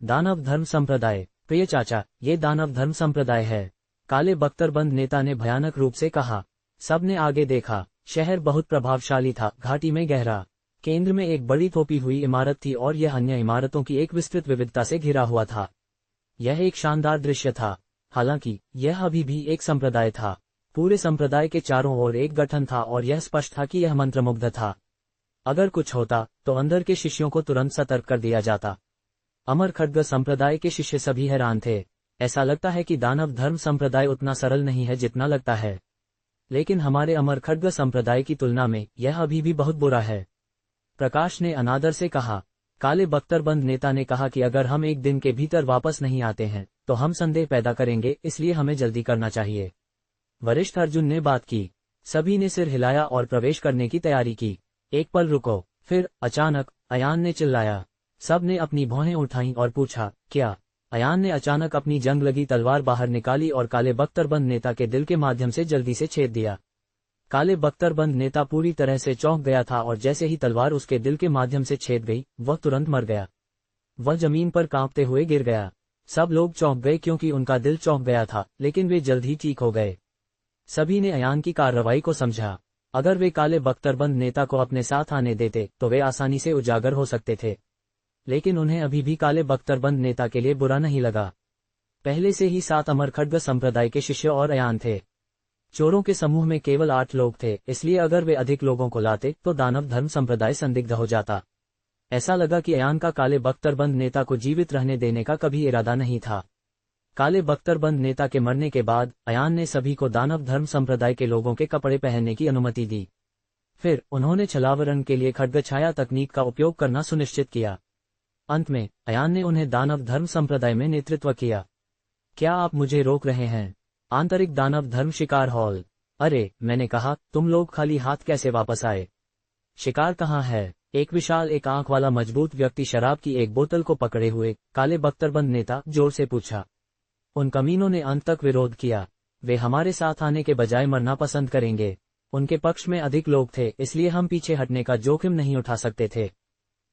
दानव धर्म संप्रदाय। प्रिय चाचा, ये दानव धर्म संप्रदाय है, काले बख्तरबंद नेता ने भयानक रूप से कहा। सबने आगे देखा। शहर बहुत प्रभावशाली था। घाटी में गहरा केंद्र में एक बड़ी थोपी हुई इमारत थी और यह अन्य इमारतों की एक विस्तृत विविधता से घिरा हुआ था। यह एक शानदार दृश्य था। हालांकि यह अभी भी एक संप्रदाय था। पूरे संप्रदाय के चारों ओर एक गठन था और यह स्पष्ट था कि यह मंत्रमुग्ध था। अगर कुछ होता तो अंदर के शिष्यों को तुरंत सतर्क कर दिया जाता। अमर खड्ग संप्रदाय के शिष्य सभी हैरान थे। ऐसा लगता है कि दानव धर्म संप्रदाय उतना सरल नहीं है जितना लगता है, लेकिन हमारे अमर खड्ग संप्रदाय की तुलना में यह अभी भी बहुत बुरा है। प्रकाश ने अनादर से कहा। काले बख्तरबंद नेता ने कहा कि अगर हम एक दिन के भीतर वापस नहीं आते हैं तो हम संदेह पैदा करेंगे, इसलिए हमें जल्दी करना चाहिए। वरिष्ठ अर्जुन ने बात की। सभी ने सिर हिलाया और प्रवेश करने की तैयारी की। एक पल रुको। फिर अचानक अयान ने चिल्लाया। सब ने अपनी भौहें उठाईं और पूछा, क्या? अयान ने अचानक अपनी जंग लगी तलवार बाहर निकाली और काले बख्तरबंद नेता के दिल के माध्यम से जल्दी से छेद दिया। काले बख्तरबंद नेता पूरी तरह से चौंक गया था और जैसे ही तलवार उसके दिल के माध्यम से छेद गई, वह तुरंत मर गया। वह जमीन पर कांपते हुए गिर गया। सब लोग चौंक गए क्योंकि उनका दिल चौंक गया था, लेकिन वे जल्द ही ठीक हो गए। सभी ने अयान की कार्रवाई को समझा। अगर वे काले बख्तरबंद नेता को अपने साथ आने देते तो वे आसानी से उजागर हो सकते थे, लेकिन उन्हें अभी भी काले बख्तरबंद नेता के लिए बुरा नहीं लगा। पहले से ही 7 अमर खड्ग संप्रदाय के शिष्य और अयान थे। चोरों के समूह में केवल 8 लोग थे, इसलिए अगर वे अधिक लोगों को लाते तो दानव धर्म संप्रदाय संदिग्ध हो जाता। ऐसा लगा कि अयान का काले बख्तरबंद नेता को जीवित रहने देने का कभी इरादा नहीं था। काले बख्तरबंद नेता के मरने के बाद अयान ने सभी को दानव धर्म संप्रदाय के लोगों के कपड़े पहनने की अनुमति दी। फिर उन्होंने छलावरण के लिए खड्ग छाया तकनीक का उपयोग करना सुनिश्चित किया। अंत में अयान ने उन्हें दानव धर्म संप्रदाय में नेतृत्व किया। क्या आप मुझे रोक रहे हैं? आंतरिक दानव धर्म शिकार हॉल। अरे, मैंने कहा, तुम लोग खाली हाथ कैसे वापस आए? शिकार कहाँ है? एक विशाल एक आंख वाला मजबूत व्यक्ति शराब की एक बोतल को पकड़े हुए काले बख्तरबंद नेता जोर से पूछा। उन कमीनों ने अंत तक विरोध किया। वे हमारे साथ आने के बजाय मरना पसंद करेंगे। उनके पक्ष में अधिक लोग थे, इसलिए हम पीछे हटने का जोखिम नहीं उठा सकते थे।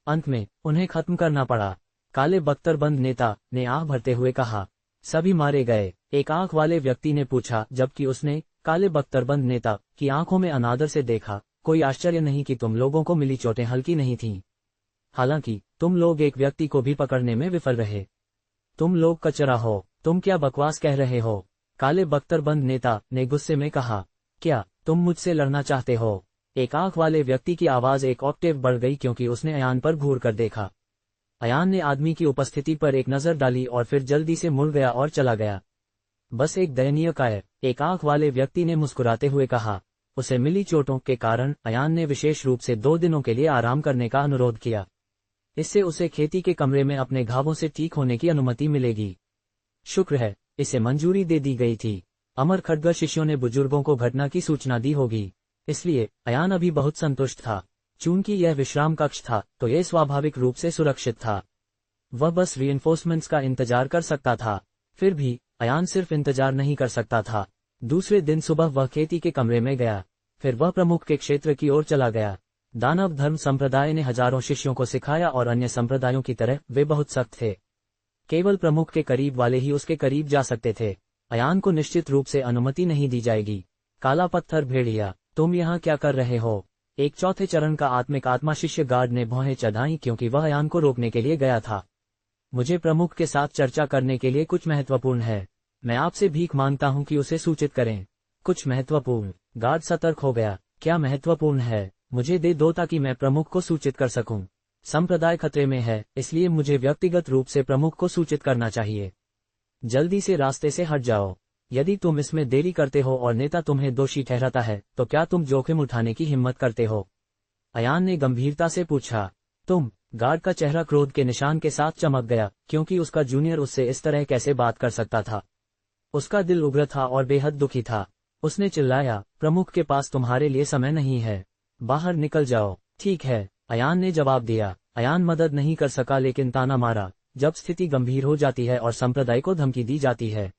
अंत में उन्हें खत्म करना पड़ा। काले बख्तरबंद नेता ने आह भरते हुए कहा। सभी मारे गए? एक आंख वाले व्यक्ति ने पूछा, जबकि उसने काले बख्तरबंद नेता की आंखों में अनादर से देखा। कोई आश्चर्य नहीं कि तुम लोगों को मिली चोटें हल्की नहीं थीं। हालांकि तुम लोग एक व्यक्ति को भी पकड़ने में विफल रहे। तुम लोग कचरा हो, तुम क्या बकवास कह रहे हो? काले बख्तरबंद नेता ने गुस्से में कहा। क्या तुम मुझसे लड़ना चाहते हो? एक आंख वाले व्यक्ति की आवाज एक ऑक्टेव बढ़ गई क्योंकि उसने अयान पर घूर कर देखा। अयान ने आदमी की उपस्थिति पर एक नजर डाली और फिर जल्दी से मुड़ गया और चला गया। बस एक दयनीय कायर, एक आंख वाले व्यक्ति ने मुस्कुराते हुए कहा। उसे मिली चोटों के कारण अयान ने विशेष रूप से 2 दिनों के लिए आराम करने का अनुरोध किया। इससे उसे खेती के कमरे में अपने घावों से ठीक होने की अनुमति मिलेगी। शुक्र है, इसे मंजूरी दे दी गई थी। अमर खड्ग शिष्यों ने बुजुर्गों को घटना की सूचना दी होगी, इसलिए अयान अभी बहुत संतुष्ट था। चूंकि यह विश्राम कक्ष था तो यह स्वाभाविक रूप से सुरक्षित था। वह बस रीइंफोर्समेंट्स का इंतजार कर सकता था। फिर भी अयान सिर्फ इंतजार नहीं कर सकता था। दूसरे दिन सुबह वह खेती के कमरे में गया। फिर वह प्रमुख के क्षेत्र की ओर चला गया। दानव धर्म संप्रदाय ने हजारों शिष्यों को सिखाया और अन्य संप्रदायों की तरह वे बहुत सख्त थे। केवल प्रमुख के करीब वाले ही उसके करीब जा सकते थे। अयान को निश्चित रूप से अनुमति नहीं दी जाएगी। काला पत्थर भेड़िया, तुम यहाँ क्या कर रहे हो? एक चौथे चरण का आत्मिक आत्मा शिष्य गार्ड ने भौहें चढ़ाई क्योंकि वह अयान को रोकने के लिए गया था। मुझे प्रमुख के साथ चर्चा करने के लिए कुछ महत्वपूर्ण है। मैं आपसे भीख मांगता हूँ कि उसे सूचित करें। कुछ महत्वपूर्ण? गार्ड सतर्क हो गया। क्या महत्वपूर्ण है? मुझे दे दो ताकि मैं प्रमुख को सूचित कर सकूं। संप्रदाय खतरे में है, इसलिए मुझे व्यक्तिगत रूप से प्रमुख को सूचित करना चाहिए। जल्दी से रास्ते से हट जाओ। यदि तुम इसमें देरी करते हो और नेता तुम्हें दोषी ठहराता है तो क्या तुम जोखिम उठाने की हिम्मत करते हो? अयान ने गंभीरता से पूछा। तुम? गार्ड का चेहरा क्रोध के निशान के साथ चमक गया क्योंकि उसका जूनियर उससे इस तरह कैसे बात कर सकता था। उसका दिल उग्र था और बेहद दुखी था। उसने चिल्लाया, प्रमुख के पास तुम्हारे लिए समय नहीं है, बाहर निकल जाओ। ठीक है, अयान ने जवाब दिया। अयान मदद नहीं कर सका लेकिन ताना मारा। जब स्थिति गंभीर हो जाती है और संप्रदाय को धमकी दी जाती है,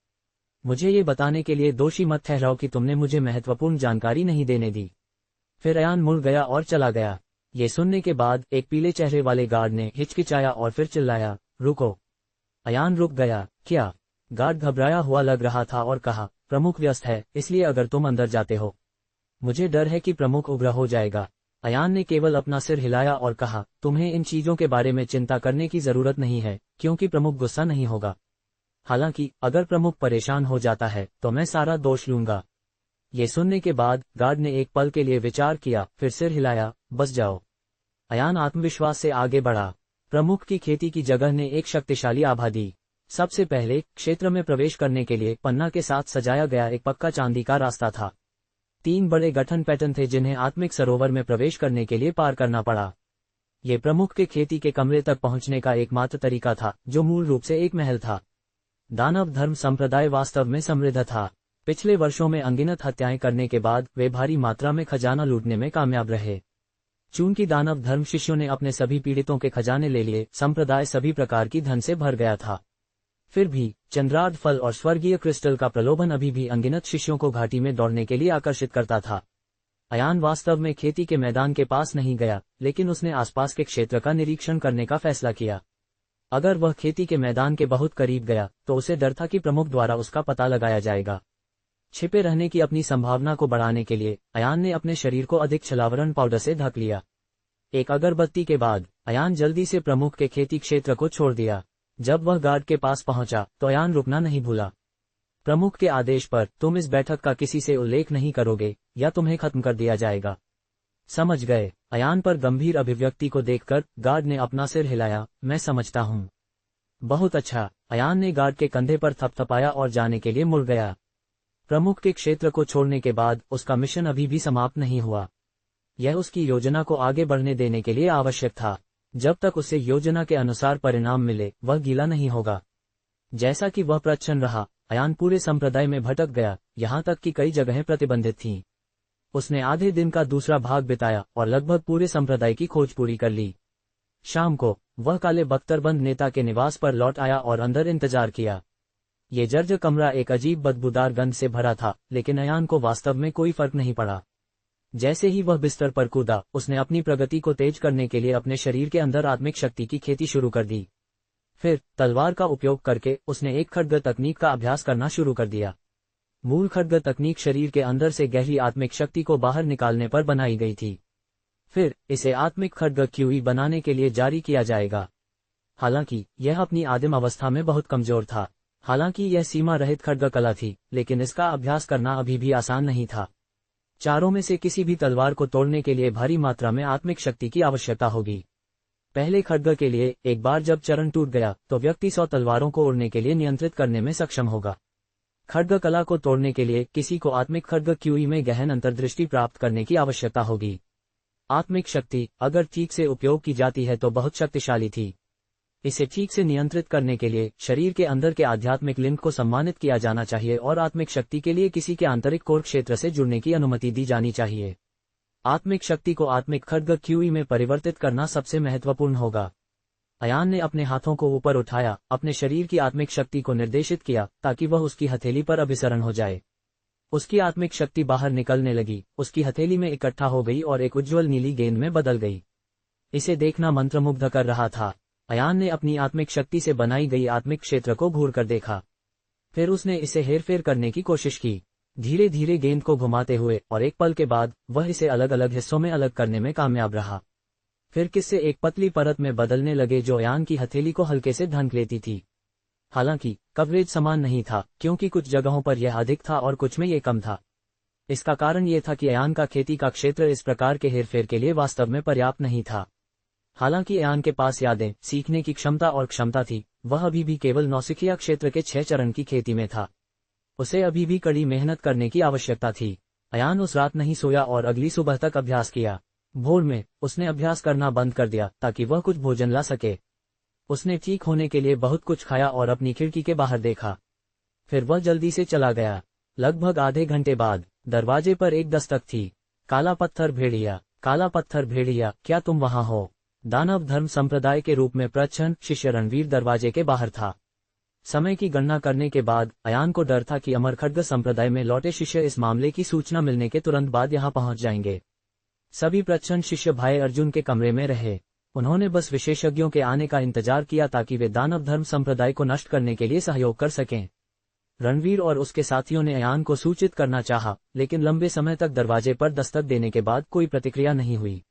मुझे ये बताने के लिए दोषी मत ठहराओ कि तुमने मुझे महत्वपूर्ण जानकारी नहीं देने दी। फिर अयान मुड़ गया और चला गया। ये सुनने के बाद एक पीले चेहरे वाले गार्ड ने हिचकिचाया और फिर चिल्लाया, रुको। अयान रुक गया। क्या? गार्ड घबराया हुआ लग रहा था और कहा, प्रमुख व्यस्त है, इसलिए अगर तुम अंदर जाते हो, मुझे डर है कि प्रमुख उग्र हो जाएगा। अयान ने केवल अपना सिर हिलाया और कहा, तुम्हें इन चीजों के बारे में चिंता करने की जरूरत नहीं है क्योंकि प्रमुख गुस्सा नहीं होगा। हालांकि अगर प्रमुख परेशान हो जाता है तो मैं सारा दोष लूंगा। ये सुनने के बाद गार्ड ने एक पल के लिए विचार किया, फिर सिर हिलाया, बस जाओ। अयान आत्मविश्वास से आगे बढ़ा। प्रमुख की खेती की जगह ने एक शक्तिशाली आभा दी। सबसे पहले क्षेत्र में प्रवेश करने के लिए पन्ना के साथ सजाया गया एक पक्का चांदी का रास्ता था। 3 बड़े गठन पैटर्न थे जिन्हें आत्मिक सरोवर में प्रवेश करने के लिए पार करना पड़ा। ये प्रमुख के खेती के कमरे तक पहुंचने का एकमात्र तरीका था, जो मूल रूप से एक महल था। दानव धर्म संप्रदाय वास्तव में समृद्ध था। पिछले वर्षों में अनगिनत हत्याएं करने के बाद वे भारी मात्रा में खजाना लूटने में कामयाब रहे। चूंकि दानव धर्म शिष्यों ने अपने सभी पीड़ितों के खजाने ले लिए, संप्रदाय सभी प्रकार की धन से भर गया था। फिर भी चंद्रार्ध फल और स्वर्गीय क्रिस्टल का प्रलोभन अभी भी अनगिनत शिष्यों को घाटी में दौड़ने के लिए आकर्षित करता था। अयान वास्तव में खेती के मैदान के पास नहीं गया, लेकिन उसने आसपास के क्षेत्र का निरीक्षण करने का फैसला किया। अगर वह खेती के मैदान के बहुत करीब गया तो उसे डर था कि प्रमुख द्वारा उसका पता लगाया जाएगा। छिपे रहने की अपनी संभावना को बढ़ाने के लिए अयान ने अपने शरीर को अधिक छलावरण पाउडर से ढक लिया। एक अगरबत्ती के बाद अयान जल्दी से प्रमुख के खेती क्षेत्र को छोड़ दिया। जब वह गार्ड के पास पहुंचा तो अयान रुकना नहीं भूला। प्रमुख के आदेश पर तुम इस बैठक का किसी से उल्लेख नहीं करोगे या तुम्हें खत्म कर दिया जाएगा। समझ गए? अयान पर गंभीर अभिव्यक्ति को देखकर गार्ड ने अपना सिर हिलाया। मैं समझता हूँ। बहुत अच्छा। अयान ने गार्ड के कंधे पर थपथपाया और जाने के लिए मुड़ गया। प्रमुख के क्षेत्र को छोड़ने के बाद उसका मिशन अभी भी समाप्त नहीं हुआ। यह उसकी योजना को आगे बढ़ने देने के लिए आवश्यक था। जब तक उसे योजना के अनुसार परिणाम मिले, वह गीला नहीं होगा। जैसा कि वह प्रच्छन्न रहा, अयान पूरे संप्रदाय में भटक गया, यहाँ तक कि कई जगहें प्रतिबंधित थीं। उसने आधे दिन का दूसरा भाग बिताया और लगभग पूरे संप्रदाय की खोज पूरी कर ली। शाम को वह काले बख्तरबंद नेता के निवास पर लौट आया और अंदर इंतजार किया। ये जर्जर कमरा एक अजीब बदबूदार गंध से भरा था, लेकिन अयान को वास्तव में कोई फर्क नहीं पड़ा। जैसे ही वह बिस्तर पर कूदा, उसने अपनी प्रगति को तेज करने के लिए अपने शरीर के अंदर आत्मिक शक्ति की खेती शुरू कर दी। फिर तलवार का उपयोग करके उसने एक खड्ग तकनीक का अभ्यास करना शुरू कर दिया। मूल खड्ग तकनीक शरीर के अंदर से गहरी आत्मिक शक्ति को बाहर निकालने पर बनाई गई थी। फिर इसे आत्मिक खड्ग क्यूई बनाने के लिए जारी किया जाएगा। हालांकि यह अपनी आदिम अवस्था में बहुत कमजोर था। हालांकि यह सीमा रहित खड्ग कला थी, लेकिन इसका अभ्यास करना अभी भी आसान नहीं था। चारों में से किसी भी तलवार को तोड़ने के लिए भारी मात्रा में आत्मिक शक्ति की आवश्यकता होगी। पहले खड्ग के लिए एक बार जब चरण टूट गया तो व्यक्ति 100 तलवारों को उड़ने के लिए नियंत्रित करने में सक्षम होगा। खड्ग कला को तोड़ने के लिए किसी को आत्मिक खड्ग क्यूई में गहन अंतर्दृष्टि प्राप्त करने की आवश्यकता होगी। आत्मिक शक्ति अगर ठीक से उपयोग की जाती है तो बहुत शक्तिशाली थी। इसे ठीक से नियंत्रित करने के लिए शरीर के अंदर के आध्यात्मिक लिंक को सम्मानित किया जाना चाहिए और आत्मिक शक्ति के लिए किसी के आंतरिक कोर क्षेत्र से जुड़ने की अनुमति दी जानी चाहिए। आत्मिक शक्ति को आत्मिक खड्ग क्यूई में परिवर्तित करना सबसे महत्वपूर्ण होगा। अयान ने अपने हाथों को ऊपर उठाया, अपने शरीर की आत्मिक शक्ति को निर्देशित किया ताकि वह उसकी हथेली पर अभिसरण हो जाए। उसकी आत्मिक शक्ति बाहर निकलने लगी, उसकी हथेली में इकट्ठा हो गई और एक उज्ज्वल नीली गेंद में बदल गई। इसे देखना मंत्रमुग्ध कर रहा था। अयान ने अपनी आत्मिक शक्ति से बनाई गई आत्मिक क्षेत्र को घूर कर देखा। फिर उसने इसे हेरफेर करने की कोशिश की, धीरे धीरे गेंद को घुमाते हुए, और एक पल के बाद वह इसे अलग अलग हिस्सों में अलग करने में कामयाब रहा। फिर किस्से एक पतली परत में बदलने लगे जो अयान की हथेली को हल्के से ढक लेती थी। हालांकि कवरेज समान नहीं था, क्योंकि कुछ जगहों पर यह अधिक था और कुछ में यह कम था। इसका कारण यह था कि अयान का खेती का क्षेत्र इस प्रकार के हेरफेर के लिए वास्तव में पर्याप्त नहीं था। हालांकि अयान के पास यादें, सीखने की क्षमता और क्षमता थी, वह अभी भी केवल नौसिखिया क्षेत्र के 6 चरण की खेती में था। उसे अभी भी कड़ी मेहनत करने की आवश्यकता थी। अयान उस रात नहीं सोया और अगली सुबह तक अभ्यास किया। भोर में उसने अभ्यास करना बंद कर दिया ताकि वह कुछ भोजन ला सके। उसने ठीक होने के लिए बहुत कुछ खाया और अपनी खिड़की के बाहर देखा। फिर वह जल्दी से चला गया। लगभग आधे घंटे बाद दरवाजे पर एक दस्तक थी। काला पत्थर भेड़िया, काला पत्थर भेड़िया, क्या तुम वहां हो? दानव धर्म संप्रदाय के रूप में प्रच्छन्न शिष्य रणवीर दरवाजे के बाहर था। समय की गणना करने के बाद अयान को डर था कि अमर खड्ग संप्रदाय में लौटे शिष्य इस मामले की सूचना मिलने के तुरंत बाद यहां पहुंच जाएंगे। सभी प्रच्छन्न शिष्य भाई अर्जुन के कमरे में रहे। उन्होंने बस विशेषज्ञों के आने का इंतजार किया ताकि वे दानव धर्म संप्रदाय को नष्ट करने के लिए सहयोग कर सकें। रणवीर और उसके साथियों ने अयान को सूचित करना चाहा, लेकिन लंबे समय तक दरवाजे पर दस्तक देने के बाद कोई प्रतिक्रिया नहीं हुई।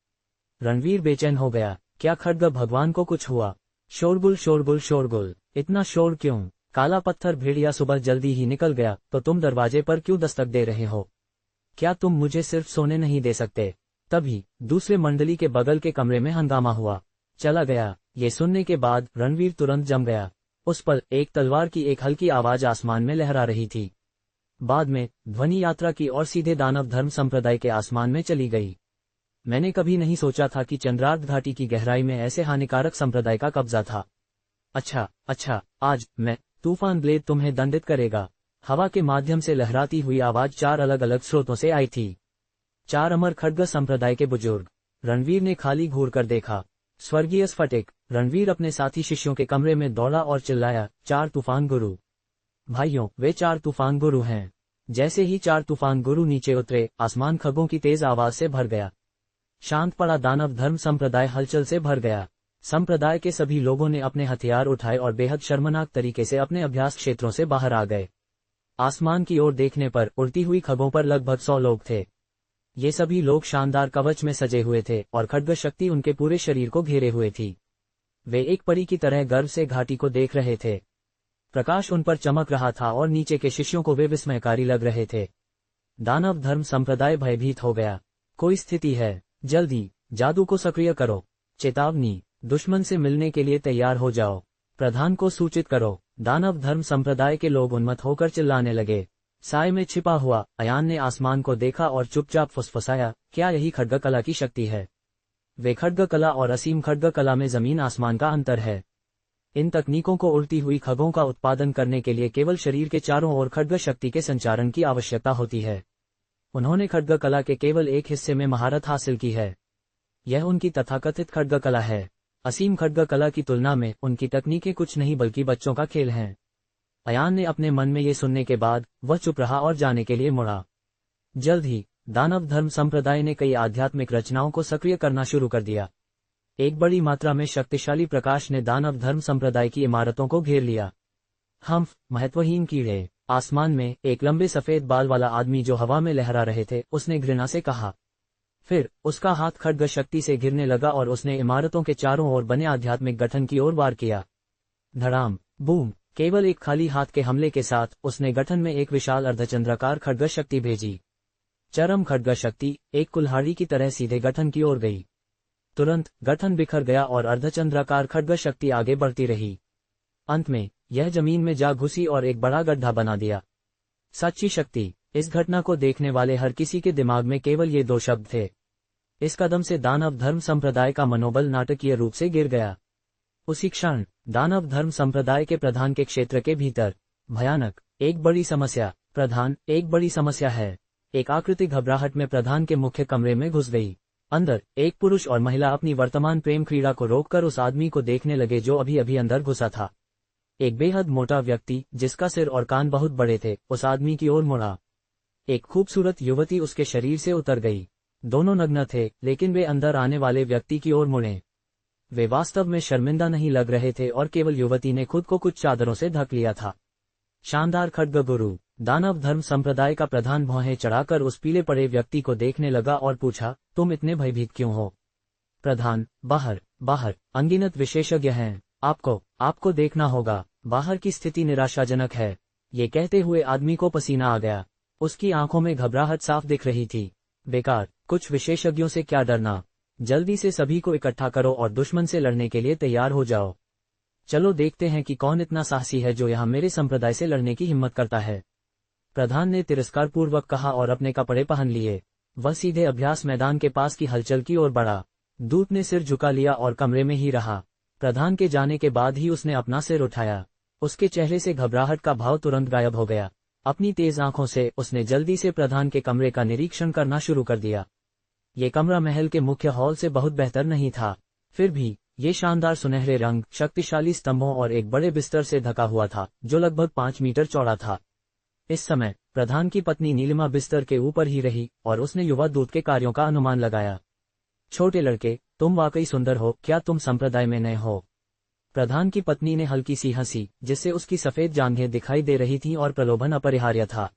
रणवीर बेचैन हो गया। क्या खड्ग भगवान को कुछ हुआ? शोरगुल शोरगुल शोरगुल, इतना शोर क्यों? काला पत्थर भेड़िया सुबह जल्दी ही निकल गया, तो तुम दरवाजे पर क्यों दस्तक दे रहे हो? क्या तुम मुझे सिर्फ सोने नहीं दे सकते? तभी दूसरे मंडली के बगल के कमरे में हंगामा हुआ। चला गया। ये सुनने के बाद रणवीर तुरंत जम गया। उस पल एक तलवार की एक हल्की आवाज आसमान में लहरा रही थी। बाद में ध्वनि यात्रा की और सीधे दानव धर्म संप्रदाय के आसमान में चली गई। मैंने कभी नहीं सोचा था कि चंद्रार्ध घाटी की गहराई में ऐसे हानिकारक संप्रदाय का कब्जा था। अच्छा, आज मैं तूफान ब्लेड तुम्हें दंडित करेगा। हवा के माध्यम से लहराती हुई आवाज 4 अलग अलग स्रोतों से आई थी। 4 अमर खड्ग संप्रदाय के बुजुर्ग। रणवीर ने खाली घूर कर देखा। स्वर्गीय स्फटिक। रणवीर अपने साथी शिष्यों के कमरे में दौड़ा और चिल्लाया, 4 तूफान गुरु। भाइयों, वे 4 तूफान गुरु हैं। जैसे ही 4 तूफान गुरु नीचे उतरे, आसमान खगों की तेज आवाज से भर गया। शांत पड़ा दानव धर्म संप्रदाय हलचल से भर गया। संप्रदाय के सभी लोगों ने अपने हथियार उठाए और बेहद शर्मनाक तरीके से अपने अभ्यास क्षेत्रों से बाहर आ गए। आसमान की ओर देखने पर उड़ती हुई खगों पर लगभग 100 लोग थे। ये सभी लोग शानदार कवच में सजे हुए थे और खड्ग शक्ति उनके पूरे शरीर को घेरे हुए थी। वे एक परी की तरह गर्व से घाटी को देख रहे थे। प्रकाश उन पर चमक रहा था और नीचे के शिष्यों को वे विस्मयकारी लग रहे थे। दानव धर्म संप्रदाय भयभीत हो गया। कोई स्थिति है, जल्दी जादू को सक्रिय करो। चेतावनी, दुश्मन से मिलने के लिए तैयार हो जाओ। प्रधान को सूचित करो। दानव धर्म संप्रदाय के लोग उन्मत्त होकर चिल्लाने लगे। साय में छिपा हुआ अयान ने आसमान को देखा और चुपचाप फुसफुसाया, क्या यही खड्ग कला की शक्ति है? वे खड्ग कला और असीम खड्ग कला में जमीन आसमान का अंतर है। इन तकनीकों को उड़ती हुई खगों का उत्पादन करने के लिए केवल शरीर के चारों ओर खड्ग शक्ति के संचारण की आवश्यकता होती है। उन्होंने खड्ग कला के केवल एक हिस्से में महारत हासिल की है। यह उनकी तथाकथित खड्ग कला है। असीम खड्ग कला की तुलना में उनकी तकनीकें कुछ नहीं बल्कि बच्चों का खेल हैं। अयान ने अपने मन में ये सुनने के बाद वह चुप रहा और जाने के लिए मुड़ा। जल्द ही दानव धर्म संप्रदाय ने कई आध्यात्मिक रचनाओं को सक्रिय करना शुरू कर दिया। एक बड़ी मात्रा में शक्तिशाली प्रकाश ने दानव धर्म संप्रदाय की इमारतों को घेर लिया। हम्फ, महत्वहीन कीड़े। आसमान में एक लंबे सफेद बाल वाला आदमी जो हवा में लहरा रहे थे, उसने घृणा से कहा। फिर उसका हाथ खड्ग शक्ति से घिरने लगा और उसने इमारतों के चारों ओर बने आध्यात्मिक गठन की ओर वार किया। धड़ाम, बूम, केवल एक खाली हाथ के हमले के साथ उसने गठन में एक विशाल अर्धचंद्राकार खड्ग शक्ति भेजी। चरम खड्ग शक्ति एक कुल्हाड़ी की तरह सीधे गठन की ओर गई। तुरंत गठन बिखर गया और अर्धचंद्राकार खड्ग शक्ति आगे बढ़ती रही। अंत में यह जमीन में जा घुसी और एक बड़ा गड्ढा बना दिया। सच्ची शक्ति। इस घटना को देखने वाले हर किसी के दिमाग में केवल ये दो शब्द थे। इस कदम से दानव धर्म संप्रदाय का मनोबल नाटकीय रूप से गिर गया। उसी क्षण दानव धर्म संप्रदाय के प्रधान के क्षेत्र के भीतर भयानक एक बड़ी समस्या प्रधान एक बड़ी समस्या है। एक आकृति घबराहट में प्रधान के मुख्य कमरे में घुस गई। अंदर एक पुरुष और महिला अपनी वर्तमान प्रेम क्रीड़ा को रोककर उस आदमी को देखने लगे जो अभी अभी अंदर घुसा था। एक बेहद मोटा व्यक्ति जिसका सिर और कान बहुत बड़े थे उस आदमी की ओर मुड़ा। एक खूबसूरत युवती उसके शरीर से उतर गई। दोनों नग्न थे लेकिन वे अंदर आने वाले व्यक्ति की ओर मुड़े। वे वास्तव में शर्मिंदा नहीं लग रहे थे और केवल युवती ने खुद को कुछ चादरों से ढक लिया था। शानदार खड्ग गुरु। दानव धर्म संप्रदाय का प्रधान भौहें चढ़ाकर उस पीले पड़े व्यक्ति को देखने लगा और पूछा, तुम इतने भयभीत क्यों हो? प्रधान, बाहर बाहर अनगिनत विशेषज्ञ हैं, आपको देखना होगा। बाहर की स्थिति निराशाजनक है। ये कहते हुए आदमी को पसीना आ गया। उसकी आंखों में घबराहट साफ दिख रही थी। बेकार, कुछ विशेषज्ञों से क्या डरना। जल्दी से सभी को इकट्ठा करो और दुश्मन से लड़ने के लिए तैयार हो जाओ। चलो देखते हैं कि कौन इतना साहसी है जो यहाँ मेरे संप्रदाय से लड़ने की हिम्मत करता है। प्रधान ने तिरस्कार पूर्वक कहा और अपने कपड़े पहन लिए। वह सीधे अभ्यास मैदान के पास की हलचल की ओर बढ़ा। दूत ने सिर झुका लिया और कमरे में ही रहा। प्रधान के जाने के बाद ही उसने अपना सिर उठाया। उसके चेहरे से घबराहट का भाव तुरंत गायब हो गया। अपनी तेज आंखों से उसने जल्दी से प्रधान के कमरे का निरीक्षण करना शुरू कर दिया। ये कमरा महल के मुख्य हॉल से बहुत बेहतर नहीं था। फिर भी ये शानदार सुनहरे रंग, शक्तिशाली स्तंभों और एक बड़े बिस्तर से ढका हुआ था जो लगभग 5 मीटर चौड़ा था। इस समय प्रधान की पत्नी नीलिमा बिस्तर के ऊपर ही रही और उसने युवा दूत के कार्यों का अनुमान लगाया। छोटे लड़के, तुम वाकई सुंदर हो। क्या तुम संप्रदाय में नए हो? प्रधान की पत्नी ने हल्की सी हंसी जिससे उसकी सफेद जांघें दिखाई दे रही थीं और प्रलोभन अपरिहार्य था।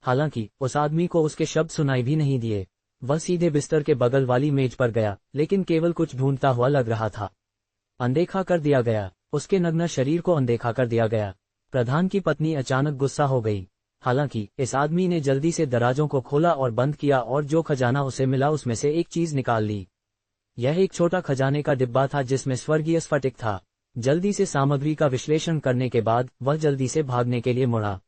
हालांकि उस आदमी को उसके शब्द सुनाई भी नहीं दिए। वह सीधे बिस्तर के बगल वाली मेज पर गया लेकिन केवल कुछ ढूंढता हुआ लग रहा था। अनदेखा कर दिया गया। उसके नग्न शरीर को अनदेखा कर दिया गया। प्रधान की पत्नी अचानक गुस्सा हो गई। हालांकि इस आदमी ने जल्दी से दराजों को खोला और बंद किया और जो खजाना उसे मिला उसमें से एक चीज निकाल ली। यह एक छोटा खजाने का डिब्बा था जिसमें स्वर्गीय स्फटिक था। जल्दी से सामग्री का विश्लेषण करने के बाद वह जल्दी से भागने के लिए मुड़ा।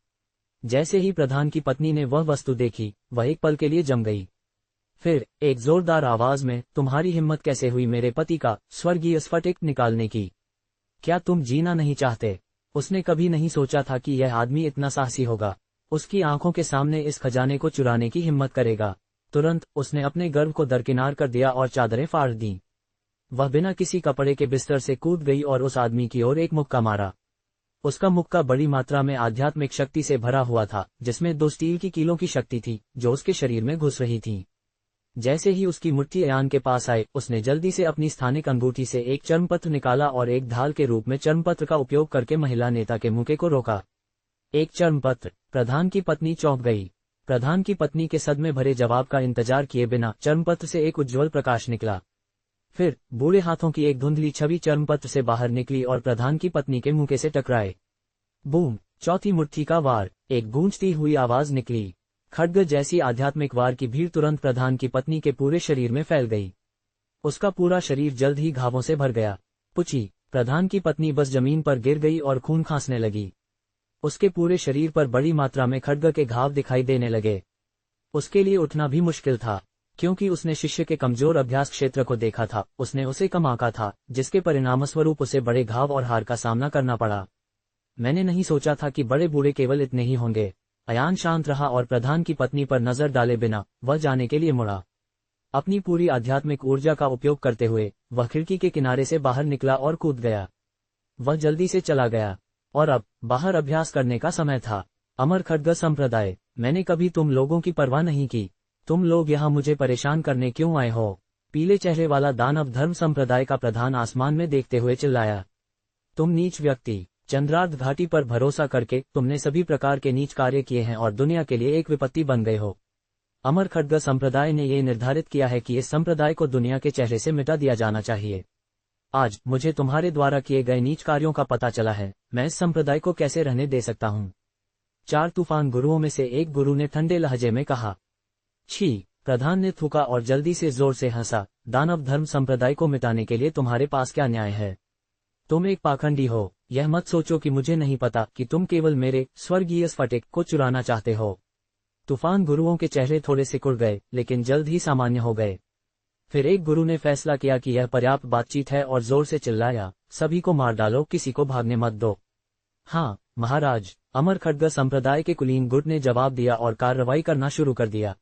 जैसे ही प्रधान की पत्नी ने वह वस्तु देखी वह एक पल के लिए जम गई। फिर एक जोरदार आवाज में, तुम्हारी हिम्मत कैसे हुई मेरे पति का स्वर्गीय स्फटिक निकालने की? क्या तुम जीना नहीं चाहते? उसने कभी नहीं सोचा था कि यह आदमी इतना साहसी होगा। उसकी आंखों के सामने इस खजाने को चुराने की हिम्मत करेगा। तुरंत उसने अपने गर्व को दरकिनार कर दिया और चादरें फाड़ दी। वह बिना किसी कपड़े के बिस्तर से कूद गई और उस आदमी की ओर एक मुक्का मारा। उसका मुक्का बड़ी मात्रा में आध्यात्मिक शक्ति से भरा हुआ था जिसमें 2 स्टील की कीलों की शक्ति थी जो उसके शरीर में घुस रही थी। जैसे ही उसकी मुट्ठी अयान के पास आए उसने जल्दी से अपनी स्थानिक अंगूठी से एक चर्मपत्र निकाला और एक ढाल के रूप में चर्मपत्र का उपयोग करके महिला नेता के मुक्के को रोका। एक चर्मपत्र। प्रधान की पत्नी चौंक गई। प्रधान की पत्नी के सदमे भरे जवाब का इंतजार किए बिना चर्मपत्र से एक उज्ज्वल प्रकाश निकला। फिर बूढ़े हाथों की एक धुंधली छवि चर्मपत्र से बाहर निकली और प्रधान की पत्नी के मुक्के से टकराए। बूम! चौथी मुट्ठी का वार। एक गूंजती हुई आवाज निकली। खड्ग जैसी आध्यात्मिक वार की भीड़ तुरंत प्रधान की पत्नी के पूरे शरीर में फैल गई। उसका पूरा शरीर जल्द ही घावों से भर गया। पुची! प्रधान की पत्नी बस जमीन पर गिर गई और खून खांसने लगी। उसके पूरे शरीर पर बड़ी मात्रा में खड्ग के घाव दिखाई देने लगे। उसके लिए उठना भी मुश्किल था क्योंकि उसने शिष्य के कमजोर अभ्यास क्षेत्र को देखा था। उसने उसे कम आंका था जिसके परिणामस्वरूप उसे बड़े घाव और हार का सामना करना पड़ा। मैंने नहीं सोचा था कि बड़े बूढ़े केवल इतने ही होंगे। अयान शांत रहा और प्रधान की पत्नी पर नजर डाले बिना वह जाने के लिए मुड़ा। अपनी पूरी आध्यात्मिक ऊर्जा का उपयोग करते हुए वह खिड़की के किनारे से बाहर निकला और कूद गया। वह जल्दी से चला गया और अब बाहर अभ्यास करने का समय था। अमर खड्ग संप्रदाय, मैंने कभी तुम लोगों की परवाह नहीं की। तुम लोग यहाँ मुझे परेशान करने क्यों आए हो? पीले चेहरे वाला दानव धर्म संप्रदाय का प्रधान आसमान में देखते हुए चिल्लाया। तुम नीच व्यक्ति! चंद्रार्ध घाटी पर भरोसा करके तुमने सभी प्रकार के नीच कार्य किए हैं और दुनिया के लिए एक विपत्ति बन गए हो। अमर खड्ग संप्रदाय ने ये निर्धारित किया है कि इस संप्रदाय को दुनिया के चेहरे से मिटा दिया जाना चाहिए। आज मुझे तुम्हारे द्वारा किए गए नीच कार्यों का पता चला है, मैं इस संप्रदाय को कैसे रहने दे सकता हूँ। 4 तूफान गुरुओं में से एक गुरु ने ठंडे लहजे में कहा। छी! प्रधान ने थूका और जल्दी से जोर से हंसा। दानव धर्म संप्रदाय को मिटाने के लिए तुम्हारे पास क्या न्याय है? तुम एक पाखंडी हो। यह मत सोचो कि मुझे नहीं पता कि तुम केवल मेरे स्वर्गीय स्फटिक को चुराना चाहते हो। तूफान गुरुओं के चेहरे थोड़े सिकुड़ गए, लेकिन जल्द ही सामान्य हो गए। फिर एक गुरु ने फैसला किया कि यह पर्याप्त बातचीत है और जोर से चिल्लाया, सभी को मार डालो, किसी को भागने मत दो। हाँ महाराज, अमर खड्ग संप्रदाय के कुलीन गुट ने जवाब दिया और कार्रवाई करना शुरू कर दिया।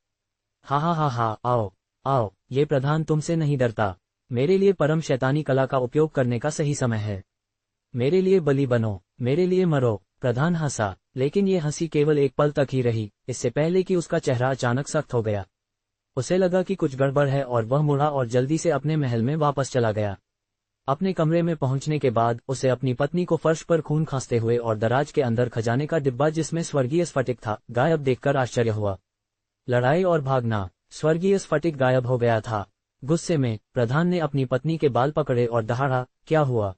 हा, आओ आओ, ये प्रधान तुमसे नहीं डरता। मेरे लिए परम शैतानी कला का उपयोग करने का सही समय है। मेरे लिए बलि बनो, मेरे लिए मरो। प्रधान हंसा, लेकिन ये हंसी केवल एक पल तक ही रही, इससे पहले कि उसका चेहरा अचानक सख्त हो गया। उसे लगा कि कुछ गड़बड़ है और वह मुड़ा और जल्दी से अपने महल में वापस चला गया। अपने कमरे में पहुंचने के बाद उसे अपनी पत्नी को फर्श पर खून खांसते हुए और दराज के अंदर खजाने का डिब्बा जिसमें स्वर्गीय स्फटिक था, गायब देखकर आश्चर्य हुआ। लड़ाई और भागना, स्वर्गीय स्फटिक गायब हो गया था। गुस्से में प्रधान ने अपनी पत्नी के बाल पकड़े और दहाड़ा, क्या हुआ?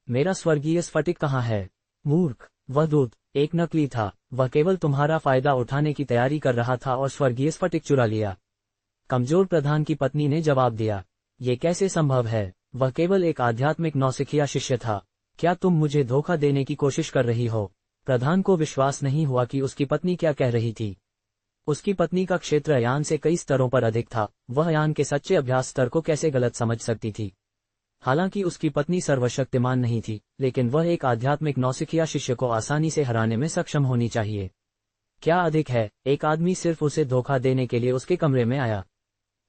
मेरा स्वर्गीय स्फटिक कहाँ है? मूर्ख, वह दूत एक नकली था। वह केवल तुम्हारा फायदा उठाने की तैयारी कर रहा था और स्वर्गीय स्फटिक चुरा लिया। कमजोर प्रधान की पत्नी ने जवाब दिया। ये कैसे संभव है? वह केवल एक आध्यात्मिक नौसिखिया शिष्य था। क्या तुम मुझे धोखा देने की कोशिश कर रही हो? प्रधान को विश्वास नहीं हुआ कि उसकी पत्नी क्या कह रही थी। उसकी पत्नी का क्षेत्र यान से कई स्तरों पर अधिक था। वह यान के सच्चे अभ्यास स्तर को कैसे गलत समझ सकती थी? हालांकि उसकी पत्नी सर्वशक्तिमान नहीं थी, लेकिन वह एक आध्यात्मिक नौसिखिया शिष्य को आसानी से हराने में सक्षम होनी चाहिए। क्या अधिक है, एक आदमी सिर्फ उसे धोखा देने के लिए उसके कमरे में आया।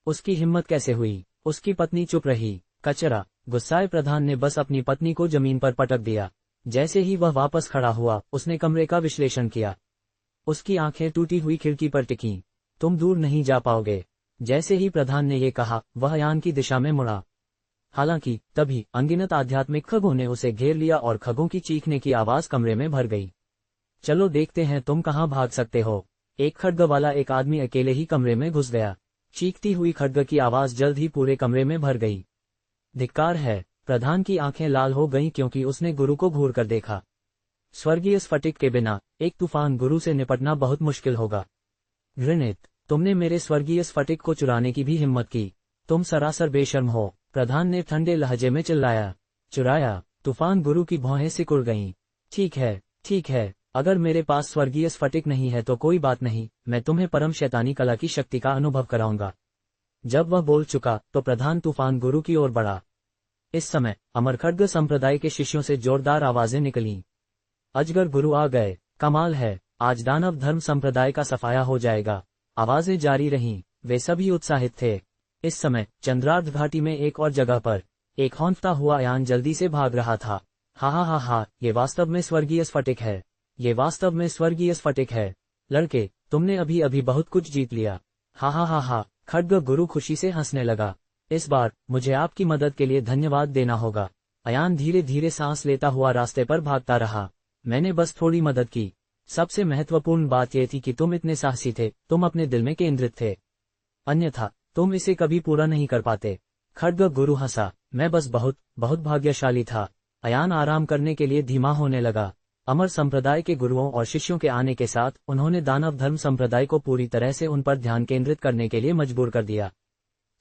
उसकी हिम्मत कैसे हुई? उसकी पत्नी चुप रही। कचरा! गुस्साए प्रधान ने बस अपनी पत्नी को जमीन पर पटक दिया। जैसे ही वह वापस खड़ा हुआ, उसने कमरे का विश्लेषण किया। उसकी आंखें टूटी हुई खिड़की पर टिकीं। तुम दूर नहीं जा पाओगे। जैसे ही प्रधान ने ये कहा, वह यान की दिशा में मुड़ा। हालांकि तभी अनगिनत आध्यात्मिक खगों ने उसे घेर लिया और खगों की चीखने की आवाज कमरे में भर गई। चलो देखते हैं तुम कहाँ भाग सकते हो। एक खड्ग वाला एक आदमी अकेले ही कमरे में घुस गया। चीखती हुई खड्ग की आवाज जल्द ही पूरे कमरे में भर गई। धिक्कार है! प्रधान की आंखें लाल हो गईं क्योंकि उसने गुरु को घूर कर देखा। स्वर्गीय स्फटिक के बिना एक तूफान गुरु से निपटना बहुत मुश्किल होगा। घृणित! तुमने मेरे स्वर्गीय स्फटिक को चुराने की भी हिम्मत की। तुम सरासर बेशर्म हो। प्रधान ने ठंडे लहजे में चिल्लाया। चुराया? तूफान गुरु की भौहें सिकुड़ गईं। ठीक है, अगर मेरे पास स्वर्गीय स्फटिक नहीं है तो कोई बात नहीं, मैं तुम्हें परम शैतानी कला की शक्ति का अनुभव कराऊंगा। जब वह बोल चुका तो प्रधान तूफान गुरु की ओर बढ़ा। इस समय अमरखड्ग संप्रदाय के शिष्यों से जोरदार आवाजें निकलीं। अजगर गुरु आ गए। कमाल है, आज दानव धर्म संप्रदाय का सफाया हो जाएगा। आवाजें जारी रहीं। वे सभी उत्साहित थे। इस समय चंद्रार्ध घाटी में एक और जगह पर एक हौंफता हुआ यान जल्दी से भाग रहा था। हा, ये वास्तव में स्वर्गीय स्फटिक है। ये वास्तव में स्वर्गीय स्फटिक है। लड़के, तुमने अभी अभी बहुत कुछ जीत लिया। हा, खड्ग गुरु खुशी से हंसने लगा। इस बार मुझे आपकी मदद के लिए धन्यवाद देना होगा। अयान धीरे धीरे सांस लेता हुआ रास्ते पर भागता रहा। मैंने बस थोड़ी मदद की। सबसे महत्वपूर्ण बात यह थी कि तुम इतने साहसी थे, तुम अपने दिल में केंद्रित थे। अन्यथा तुम इसे कभी पूरा नहीं कर पाते। खड्ग गुरु हंसा। मैं बस बहुत भाग्यशाली था। अयान आराम करने के लिए धीमा होने लगा। अमर संप्रदाय के गुरुओं और शिष्यों के आने के साथ उन्होंने दानव धर्म संप्रदाय को पूरी तरह से उन पर ध्यान केंद्रित करने के लिए मजबूर कर दिया।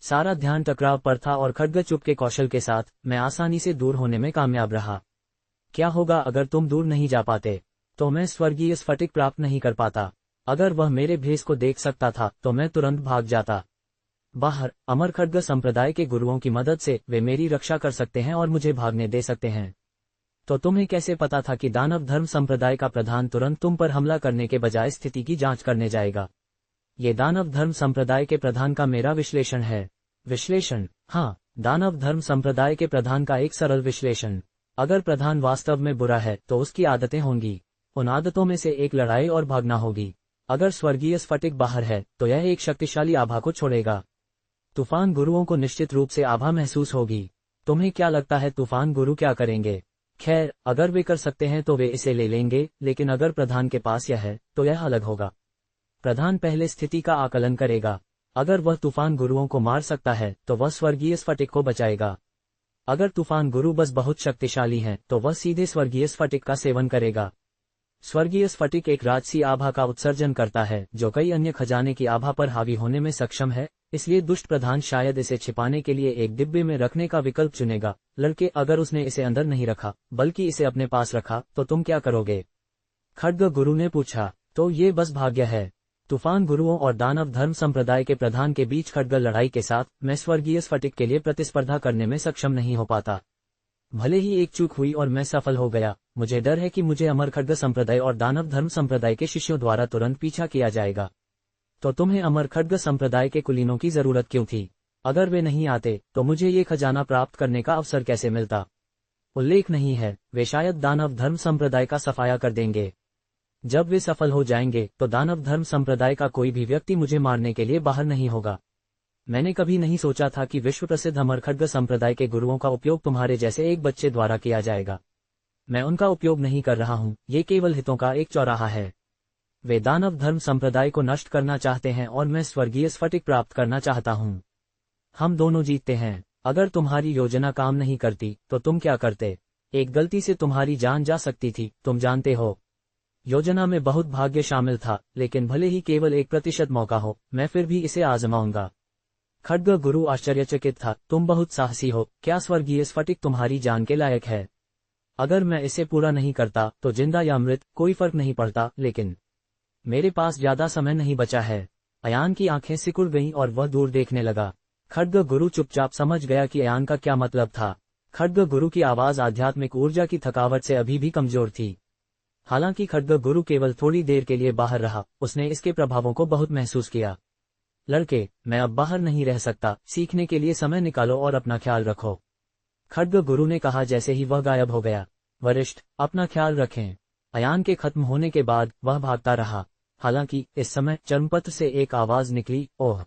सारा ध्यान टकराव पर था और खड्ग चुप के कौशल के साथ मैं आसानी से दूर होने में कामयाब रहा। क्या होगा अगर तुम दूर नहीं जा पाते? तो मैं स्वर्गीय स्फटिक प्राप्त नहीं कर पाता। अगर वह मेरे भेष को देख सकता था तो मैं तुरंत भाग जाता। बाहर अमर खड्ग संप्रदाय के गुरुओं की मदद से वे मेरी रक्षा कर सकते हैं और मुझे भागने दे सकते हैं। तो तुम्हें कैसे पता था कि दानव धर्म संप्रदाय का प्रधान तुरंत तुम पर हमला करने के बजाय स्थिति की जांच करने जाएगा? ये दानव धर्म संप्रदाय के प्रधान का मेरा विश्लेषण है। विश्लेषण? हाँ, दानव धर्म संप्रदाय के प्रधान का एक सरल विश्लेषण। अगर प्रधान वास्तव में बुरा है तो उसकी आदतें होंगी। उन आदतों में से एक लड़ाई और भागना होगी। अगर स्वर्गीय स्फटिक बाहर है तो यह एक शक्तिशाली आभा को छोड़ेगा। तूफान गुरुओं को निश्चित रूप से आभा महसूस होगी। तुम्हें क्या लगता है तूफान गुरु क्या करेंगे? खैर, अगर वे कर सकते हैं तो वे इसे ले लेंगे, लेकिन अगर प्रधान के पास यह है तो यह अलग होगा। प्रधान पहले स्थिति का आकलन करेगा। अगर वह तूफान गुरुओं को मार सकता है तो वह स्वर्गीय स्फटिक को बचाएगा। अगर तूफान गुरु बस बहुत शक्तिशाली हैं तो वह सीधे स्वर्गीय स्फटिक का सेवन करेगा। स्वर्गीय स्फटिक एक राजसी आभा का उत्सर्जन करता है जो कई अन्य खजाने की आभा पर हावी होने में सक्षम है, इसलिए दुष्ट प्रधान शायद इसे छिपाने के लिए एक डिब्बे में रखने का विकल्प चुनेगा। लड़के, अगर उसने इसे अंदर नहीं रखा बल्कि इसे अपने पास रखा तो तुम क्या करोगे? खड्ग गुरु ने पूछा। तो ये बस भाग्य है। तूफान गुरुओं और दानव धर्म संप्रदाय के प्रधान के बीच खड्ग लड़ाई के साथ मैं स्वर्गीय स्फटिक के लिए प्रतिस्पर्धा करने में सक्षम नहीं हो पाता। भले ही एक चूक हुई और मैं सफल हो गया, मुझे डर है कि मुझे अमर खड्ग संप्रदाय और दानव धर्म संप्रदाय के शिष्यों द्वारा तुरंत पीछा किया जाएगा। तो तुम्हें अमर खड्ग संप्रदाय के कुलीनों की जरूरत क्यों थी? अगर वे नहीं आते तो मुझे ये खजाना प्राप्त करने का अवसर कैसे मिलता? उल्लेख नहीं है, वे शायद दानव धर्म संप्रदाय का सफाया कर देंगे। जब वे सफल हो जाएंगे तो दानव धर्म संप्रदाय का कोई भी व्यक्ति मुझे मारने के लिए बाहर नहीं होगा। मैंने कभी नहीं सोचा था कि विश्व प्रसिद्ध अमर खड्ग संप्रदाय के गुरुओं का उपयोग तुम्हारे जैसे एक बच्चे द्वारा किया जाएगा। मैं उनका उपयोग नहीं कर रहा हूँ, ये केवल हितों का एक चौराहा है। वे दानव धर्म संप्रदाय को नष्ट करना चाहते हैं और मैं स्वर्गीय स्फटिक प्राप्त करना चाहता हूँ। हम दोनों जीतते हैं। अगर तुम्हारी योजना काम नहीं करती तो तुम क्या करते? एक गलती से तुम्हारी जान जा सकती थी, तुम जानते हो। योजना में बहुत भाग्य शामिल था, लेकिन भले ही केवल 1% मौका हो, मैं फिर भी इसे आजमाऊंगा। खड्ग गुरु आश्चर्यचकित था। तुम बहुत साहसी हो। क्या स्वर्गीय स्फटिक तुम्हारी जान के लायक है? अगर मैं इसे पूरा नहीं करता तो जिंदा या मृत कोई फर्क नहीं पड़ता, लेकिन मेरे पास ज्यादा समय नहीं बचा है। अयान की आंखें सिकुड़ गईं और वह दूर देखने लगा। खड्ग गुरु चुपचाप समझ गया कि अयान का क्या मतलब था। खड्ग गुरु की आवाज आध्यात्मिक ऊर्जा की थकावट से अभी भी कमजोर थी। हालांकि खड्ग गुरु केवल थोड़ी देर के लिए बाहर रहा, उसने इसके प्रभावों को बहुत महसूस किया। लड़के, मैं अब बाहर नहीं रह सकता, सीखने के लिए समय निकालो और अपना ख्याल रखो। खड्ग गुरु ने कहा जैसे ही वह गायब हो गया। वरिष्ठ, अपना ख्याल रखें। अयान के खत्म होने के बाद वह भागता रहा। हालांकि इस समय चर्मपत्र से एक आवाज निकली, ओह,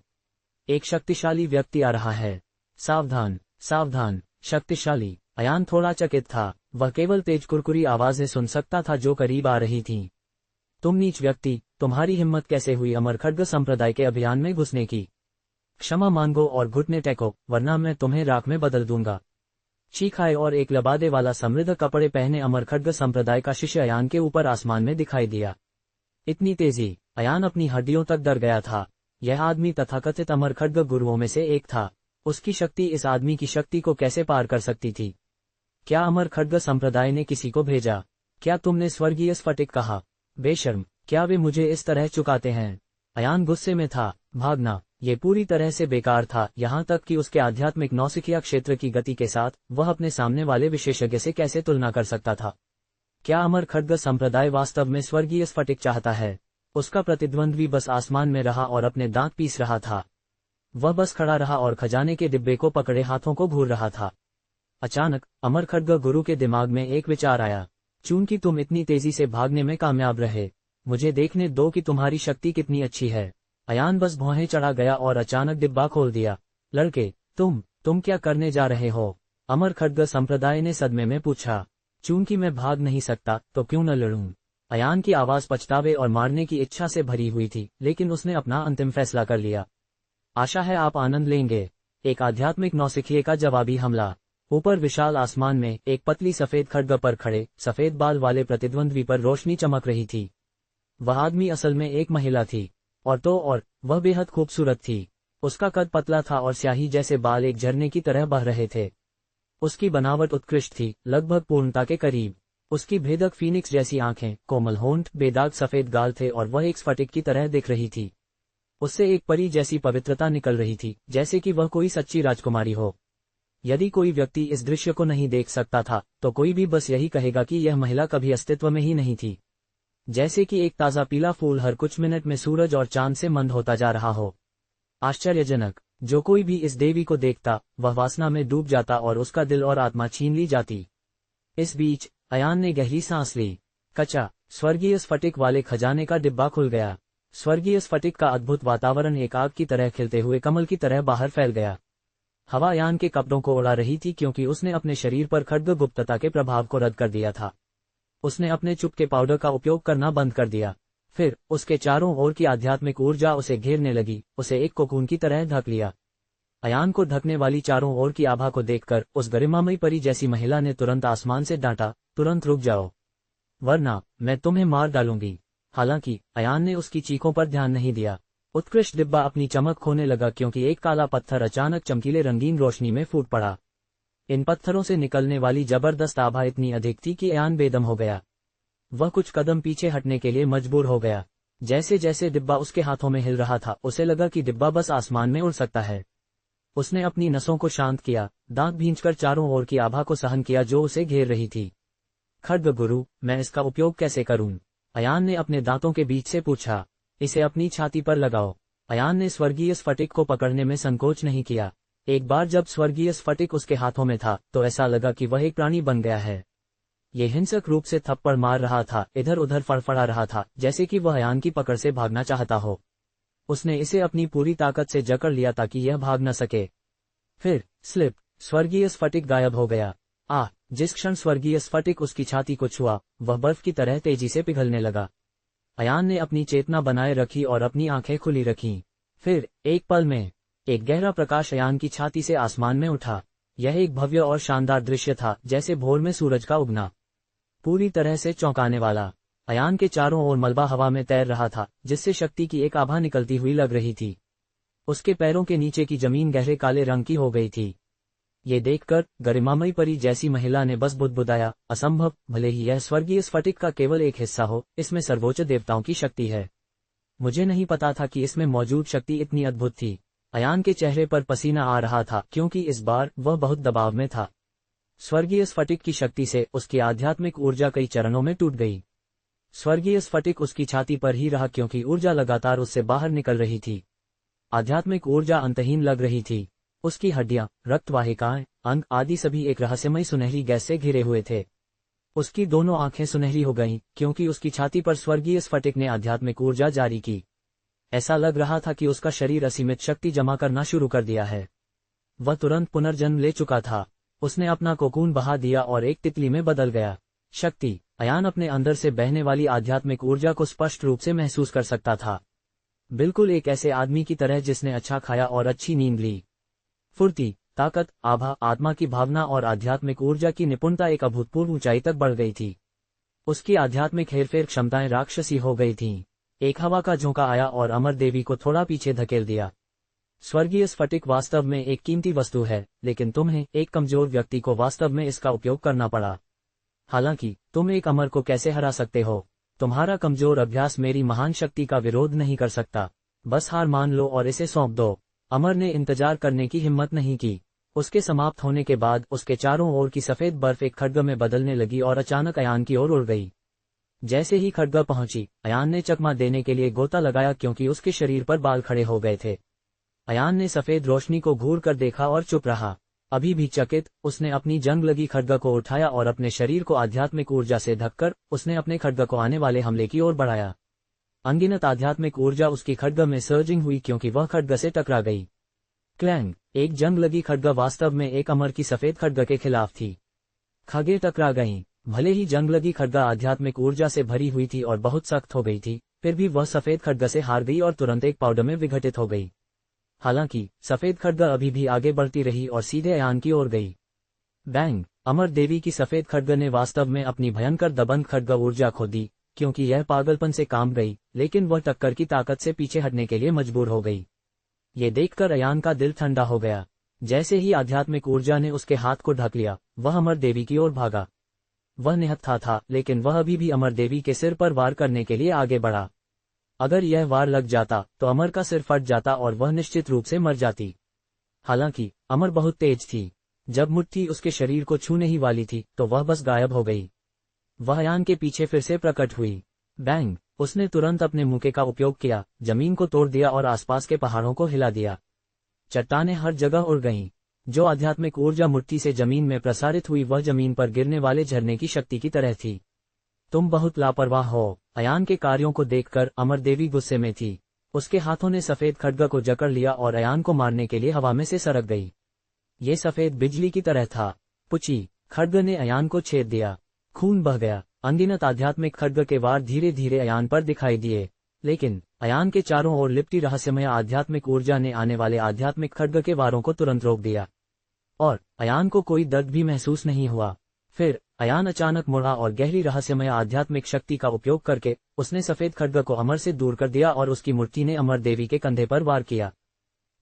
एक शक्तिशाली व्यक्ति आ रहा है। सावधान, सावधान, शक्तिशाली। अयान थोड़ा चकित था। वह केवल तेज कुरकुरी आवाजें सुन सकता था जो करीब आ रही थीं। तुम नीच व्यक्ति, तुम्हारी हिम्मत कैसे हुई अमर खड्ग संप्रदाय के अभियान में घुसने की? क्षमा मांगो और घुटने टेको, वरना मैं तुम्हें राख में बदल दूंगा। चीख आए और एक लबादे वाला समृद्ध कपड़े पहने अमर खड्ग संप्रदाय का शिष्य अयान के ऊपर आसमान में दिखाई दिया। इतनी तेजी, अयान अपनी हड्डियों तक डर गया था। यह आदमी तथाकथित अमर खड्ग गुरुओं में से एक था। उसकी शक्ति इस आदमी की शक्ति को कैसे पार कर सकती थी? क्या अमर खड्ग संप्रदाय ने किसी को भेजा? क्या तुमने स्वर्गीय स्फटिक कहा? बेशर्म, क्या वे मुझे इस तरह चुकाते हैं? अयान गुस्से में था। भागना, ये पूरी तरह से बेकार था, यहाँ तक कि उसके आध्यात्मिक नौसिखिया क्षेत्र की गति के साथ वह अपने सामने वाले विशेषज्ञ से कैसे तुलना कर सकता था? क्या अमर खड्ग संप्रदाय वास्तव में स्वर्गीय स्फटिक चाहता है? उसका प्रतिद्वंद्वी बस आसमान में रहा और अपने दांत पीस रहा था। वह बस खड़ा रहा और खजाने के डिब्बे को पकड़े हाथों को घूर रहा था। अचानक अमर खड्ग गुरु के दिमाग में एक विचार आया। चूंकि तुम इतनी तेजी से भागने में कामयाब रहे, मुझे देखने दो कि तुम्हारी शक्ति कितनी अच्छी है। अयान बस भौहें चढ़ा गया और अचानक डिब्बा खोल दिया। लड़के, तुम क्या करने जा रहे हो? अमर खड्ग संप्रदाय ने सदमे में पूछा। चूंकि मैं भाग नहीं सकता तो क्यों न लड़ूं? अयान की आवाज पछतावे और मारने की इच्छा से भरी हुई थी, लेकिन उसने अपना अंतिम फैसला कर लिया। आशा है आप आनंद लेंगे। एक आध्यात्मिक नौसिखिए का जवाबी हमला। ऊपर विशाल आसमान में एक पतली सफेद खड्ग पर खड़े सफेद बाल वाले प्रतिद्वंद्वी पर रोशनी चमक रही थी। वह आदमी असल में एक महिला थी, और वह बेहद खूबसूरत थी। उसका कद पतला था और स्याही जैसे बाल एक झरने की तरह बह रहे थे। उसकी बनावट उत्कृष्ट थी, लगभग पूर्णता के करीब। उसकी भेदक फीनिक्स जैसी आंखें, कोमल होंठ, बेदाग सफेद गाल थे और वह एक स्फटिक की तरह दिख रही थी। उससे एक परी जैसी पवित्रता निकल रही थी, जैसे कि वह कोई सच्ची राजकुमारी हो। यदि कोई व्यक्ति इस दृश्य को नहीं देख सकता था तो कोई भी बस यही कहेगा कि यह महिला कभी अस्तित्व में ही नहीं थी। जैसे कि एक ताजा पीला फूल हर कुछ मिनट में सूरज और चांद से मंद होता जा रहा हो। आश्चर्यजनक, जो कोई भी इस देवी को देखता वह वासना में डूब जाता और उसका दिल और आत्मा छीन ली जाती। इस बीच अयान ने गहरी सांस ली। कचा, स्वर्गीय स्फटिक वाले खजाने का डिब्बा खुल गया। स्वर्गीय स्फटिक का अद्भुत वातावरण एक आग की तरह खिलते हुए कमल की तरह बाहर फैल गया। हवा अयान के कपड़ों को उड़ा रही थी क्योंकि उसने अपने शरीर पर खड्ग गुप्तता के प्रभाव को रद्द कर दिया था। उसने अपने चुपके पाउडर का उपयोग करना बंद कर दिया। फिर उसके चारों ओर की आध्यात्मिक ऊर्जा उसे घेरने लगी, उसे एक कोकून की तरह ढक लिया। अयान को ढकने वाली चारों ओर की आभा को देखकर उस गरिमामयी परी जैसी महिला ने तुरंत आसमान से डांटा, तुरंत रुक जाओ, वरना मैं तुम्हें मार डालूंगी। हालांकि अयान ने उसकी चीखों पर ध्यान नहीं दिया। उत्कृष्ट डिब्बा अपनी चमक खोने लगा क्योंकि एक काला पत्थर अचानक चमकीले रंगीन रोशनी में फूट पड़ा। इन पत्थरों से निकलने वाली जबरदस्त आभा इतनी अधिक थी कि अयान बेदम हो गया। वह कुछ कदम पीछे हटने के लिए मजबूर हो गया। जैसे जैसे डिब्बा उसके हाथों में हिल रहा था, उसे लगा कि डिब्बा बस आसमान में उड़ सकता है। उसने अपनी नसों को शांत किया, दांत भींचकर चारों ओर की आभा को सहन किया जो उसे घेर रही थी। खड्ग गुरु, मैं इसका उपयोग कैसे करूं? अयान ने अपने दांतों के बीच से पूछा। इसे अपनी छाती पर लगाओ। अयान ने स्वर्गीय स्फटिक को पकड़ने में संकोच नहीं किया। एक बार जब स्वर्गीय स्फटिक उसके हाथों में था तो ऐसा लगा कि वह एक प्राणी बन गया है। ये हिंसक रूप से थप्पड़ मार रहा था, इधर उधर फड़फड़ा रहा था, जैसे कि वह अयान की पकड़ से भागना चाहता हो। उसने इसे अपनी पूरी ताकत से जकड़ लिया ताकि यह भाग न सके। फिर स्लिप, स्वर्गीय स्फटिक गायब हो गया। जिस क्षण स्वर्गीय स्फटिक उसकी छाती को छुआ, वह बर्फ की तरह तेजी से पिघलने लगा। अयान ने अपनी चेतना बनाए रखी और अपनी आंखें खुली रखीं। फिर एक पल में एक गहरा प्रकाश अयान की छाती से आसमान में उठा। यह एक भव्य और शानदार दृश्य था, जैसे भोर में सूरज का उगना, पूरी तरह से चौंकाने वाला। अयान के चारों ओर मलबा हवा में तैर रहा था, जिससे शक्ति की एक आभा निकलती हुई लग रही थी। उसके पैरों के नीचे की जमीन गहरे काले रंग की हो गई थी। ये देखकर गरिमामयी परी जैसी महिला ने बस बुदबुदाया, असंभव, भले ही यह स्वर्गीय स्फटिक का केवल एक हिस्सा हो, इसमें सर्वोच्च देवताओं की शक्ति है। मुझे नहीं पता था कि इसमें मौजूद शक्ति इतनी अद्भुत थी। अयान के चेहरे पर पसीना आ रहा था क्योंकि इस बार वह बहुत दबाव में था। स्वर्गीय स्फटिक की शक्ति से उसकी आध्यात्मिक ऊर्जा कई चरणों में टूट गई। स्वर्गीय स्फटिक उसकी छाती पर ही रहा क्योंकि ऊर्जा लगातार उससे बाहर निकल रही थी। आध्यात्मिक ऊर्जा अंतहीन लग रही थी। उसकी हड्डियां, रक्तवाहिकाएं, अंग आदि सभी एक रहस्यमयी सुनहरी गैस से घिरे हुए थे। उसकी दोनों आंखें सुनहरी हो गईं क्योंकि उसकी छाती पर स्वर्गीय स्फटिक ने आध्यात्मिक ऊर्जा जारी की। ऐसा लग रहा था कि उसका शरीर असीमित शक्ति जमा करना शुरू कर दिया है। वह तुरंत पुनर्जन्म ले चुका था। उसने अपना कोकून बहा दिया और एक तितली में बदल गया। शक्ति, अयान अपने अंदर से बहने वाली आध्यात्मिक ऊर्जा को स्पष्ट रूप से महसूस कर सकता था। बिल्कुल एक ऐसे आदमी की तरह जिसने अच्छा खाया और अच्छी नींद ली। फुर्ती, ताकत, आभा, आत्मा की भावना और आध्यात्मिक ऊर्जा की निपुणता एक अभूतपूर्व ऊंचाई तक बढ़ गई थी। उसकी आध्यात्मिक हेरफेर क्षमताएं राक्षसी हो गई थीं। एक हवा का झोंका आया और अमर देवी को थोड़ा पीछे धकेल दिया। स्वर्गीय स्फटिक वास्तव में एक कीमती वस्तु है, लेकिन तुम्हें, एक कमजोर व्यक्ति को वास्तव में इसका उपयोग करना पड़ा। हालांकि तुम एक अमर को कैसे हरा सकते हो? तुम्हारा कमजोर अभ्यास मेरी महान शक्ति का विरोध नहीं कर सकता। बस हार मान लो और इसे सौंप दो। अमर ने इंतजार करने की हिम्मत नहीं की। उसके समाप्त होने के बाद उसके चारों ओर की सफेद बर्फ एक खड्ग में बदलने लगी और अचानक अयान की ओर उड़ गई। जैसे ही खड्ग पहुंची, अयान ने चकमा देने के लिए गोता लगाया क्योंकि उसके शरीर पर बाल खड़े हो गए थे। अयान ने सफेद रोशनी को घूर कर देखा और चुप रहा। अभी भी चकित, उसने अपनी जंग लगी खड्ग को उठाया और अपने शरीर को आध्यात्मिक ऊर्जा से ढककर उसने अपने खड्ग को आने वाले हमले की ओर बढ़ाया। अनगिनत आध्यात्मिक ऊर्जा उसकी खड्ग में सर्जिंग हुई क्योंकि वह खड्ग से टकरा गई। क्लैंग, एक जंग लगी खड्ग वास्तव में एक अमर की सफेद खड्ग के खिलाफ थी। खगे टकरा गईं। भले ही जंग लगी खड्ग आध्यात्मिक ऊर्जा से भरी हुई थी और बहुत सख्त हो गई थी, फिर भी वह सफेद खड्ग से हार गई और तुरंत एक पाउडर में विघटित हो गई। हालांकि सफेद खड्ग अभी भी आगे बढ़ती रही और सीधे अयान की ओर गई। बैंग, अमर देवी की सफेद खड्ग ने वास्तव में अपनी भयंकर दबंग खड्ग ऊर्जा खो दी क्योंकि यह पागलपन से काम गई, लेकिन वह टक्कर की ताकत से पीछे हटने के लिए मजबूर हो गई। ये देखकर अयान का दिल ठंडा हो गया। जैसे ही आध्यात्मिक ऊर्जा ने उसके हाथ को ढक लिया, वह अमर देवी की ओर भागा। वह निहत्था था, लेकिन वह अभी भी अमर देवी के सिर पर वार करने के लिए आगे बढ़ा। अगर यह वार लग जाता तो अमर का सिर फट जाता और वह निश्चित रूप से मर जाती। हालांकि अमर बहुत तेज थी। जब मुट्ठी उसके शरीर को छूने ही वाली थी तो वह बस गायब हो गई। वह अयान के पीछे फिर से प्रकट हुई। बैंग, उसने तुरंत अपने मुक्के का उपयोग किया, जमीन को तोड़ दिया और आसपास के पहाड़ों को हिला दिया। चट्टानें हर जगह उड़ गईं। जो आध्यात्मिक ऊर्जा मुट्ठी से जमीन में प्रसारित हुई वह जमीन पर गिरने वाले झरने की शक्ति की तरह थी। तुम बहुत लापरवाह हो। अयान के कार्यों को देखकर अमर देवी गुस्से में थी। उसके हाथों ने सफेद खड्ग को जकड़ लिया और अयान को मारने के लिए हवा में से सरक गई। ये सफेद बिजली की तरह था। पुची, खड्ग ने अयान को छेद दिया। खून बह गया। अनगिनत आध्यात्मिक खड्ग के वार धीरे धीरे अयान पर दिखाई दिए, लेकिन अयान के चारों ओर लिपटी रहस्यमय आध्यात्मिक ऊर्जा ने आने वाले आध्यात्मिक खड्ग के वारों को तुरंत रोक दिया, और अयान को कोई दर्द भी महसूस नहीं हुआ। फिर अयान अचानक मुड़ा और गहरी रहस्यमय आध्यात्मिक शक्ति का उपयोग करके उसने सफेद खड्ग को अमर से दूर कर दिया और उसकी मूर्ति ने अमर देवी के कंधे पर वार किया।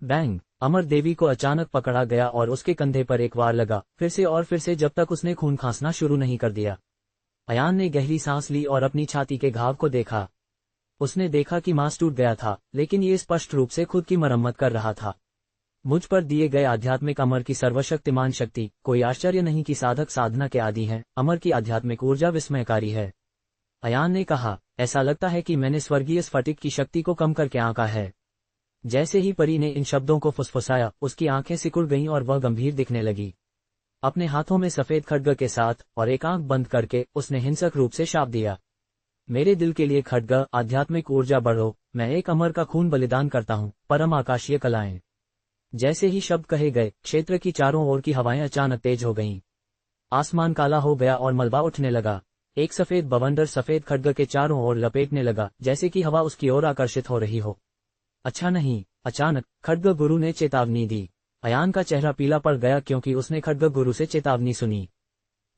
बैंग! अमर देवी को अचानक पकड़ा गया और उसके कंधे पर एक वार लगा, फिर से और फिर से, जब तक उसने खून खांसना शुरू नहीं कर दिया। अयान ने गहरी सांस ली और अपनी छाती के घाव को देखा। उसने देखा कि मांस टूट गया था, लेकिन ये स्पष्ट रूप से खुद की मरम्मत कर रहा था। मुझ पर दिए गए आध्यात्मिक अमर की सर्वशक्तिमान शक्ति, कोई आश्चर्य नहीं कि साधक साधना के आदी हैं। अमर की आध्यात्मिक ऊर्जा विस्मयकारी है, अयान ने कहा। ऐसा लगता है कि मैंने स्वर्गीय स्फटिक की शक्ति को कम करके आंका है। जैसे ही परी ने इन शब्दों को फुसफुसाया, उसकी आंखें सिकुड़ गईं और वह गंभीर दिखने लगी। अपने हाथों में सफेद खड्ग के साथ और एक आंख बंद करके उसने हिंसक रूप से शाप दिया, मेरे दिल के लिए खड्ग, आध्यात्मिक ऊर्जा बढ़ो, मैं एक अमर का खून बलिदान करता हूँ, परम आकाशीय कलाएं। जैसे ही शब्द कहे गए, क्षेत्र की चारों ओर की हवाएं अचानक तेज हो गईं। आसमान काला हो गया और मलबा उठने लगा। एक सफेद बवंडर सफेद खड्ग के चारों ओर लपेटने लगा, जैसे कि हवा उसकी ओर आकर्षित हो रही हो। अच्छा नहीं! अचानक खड्ग गुरु ने चेतावनी दी। अयान का चेहरा पीला पड़ गया क्योंकि उसने खड्ग गुरु से चेतावनी सुनी।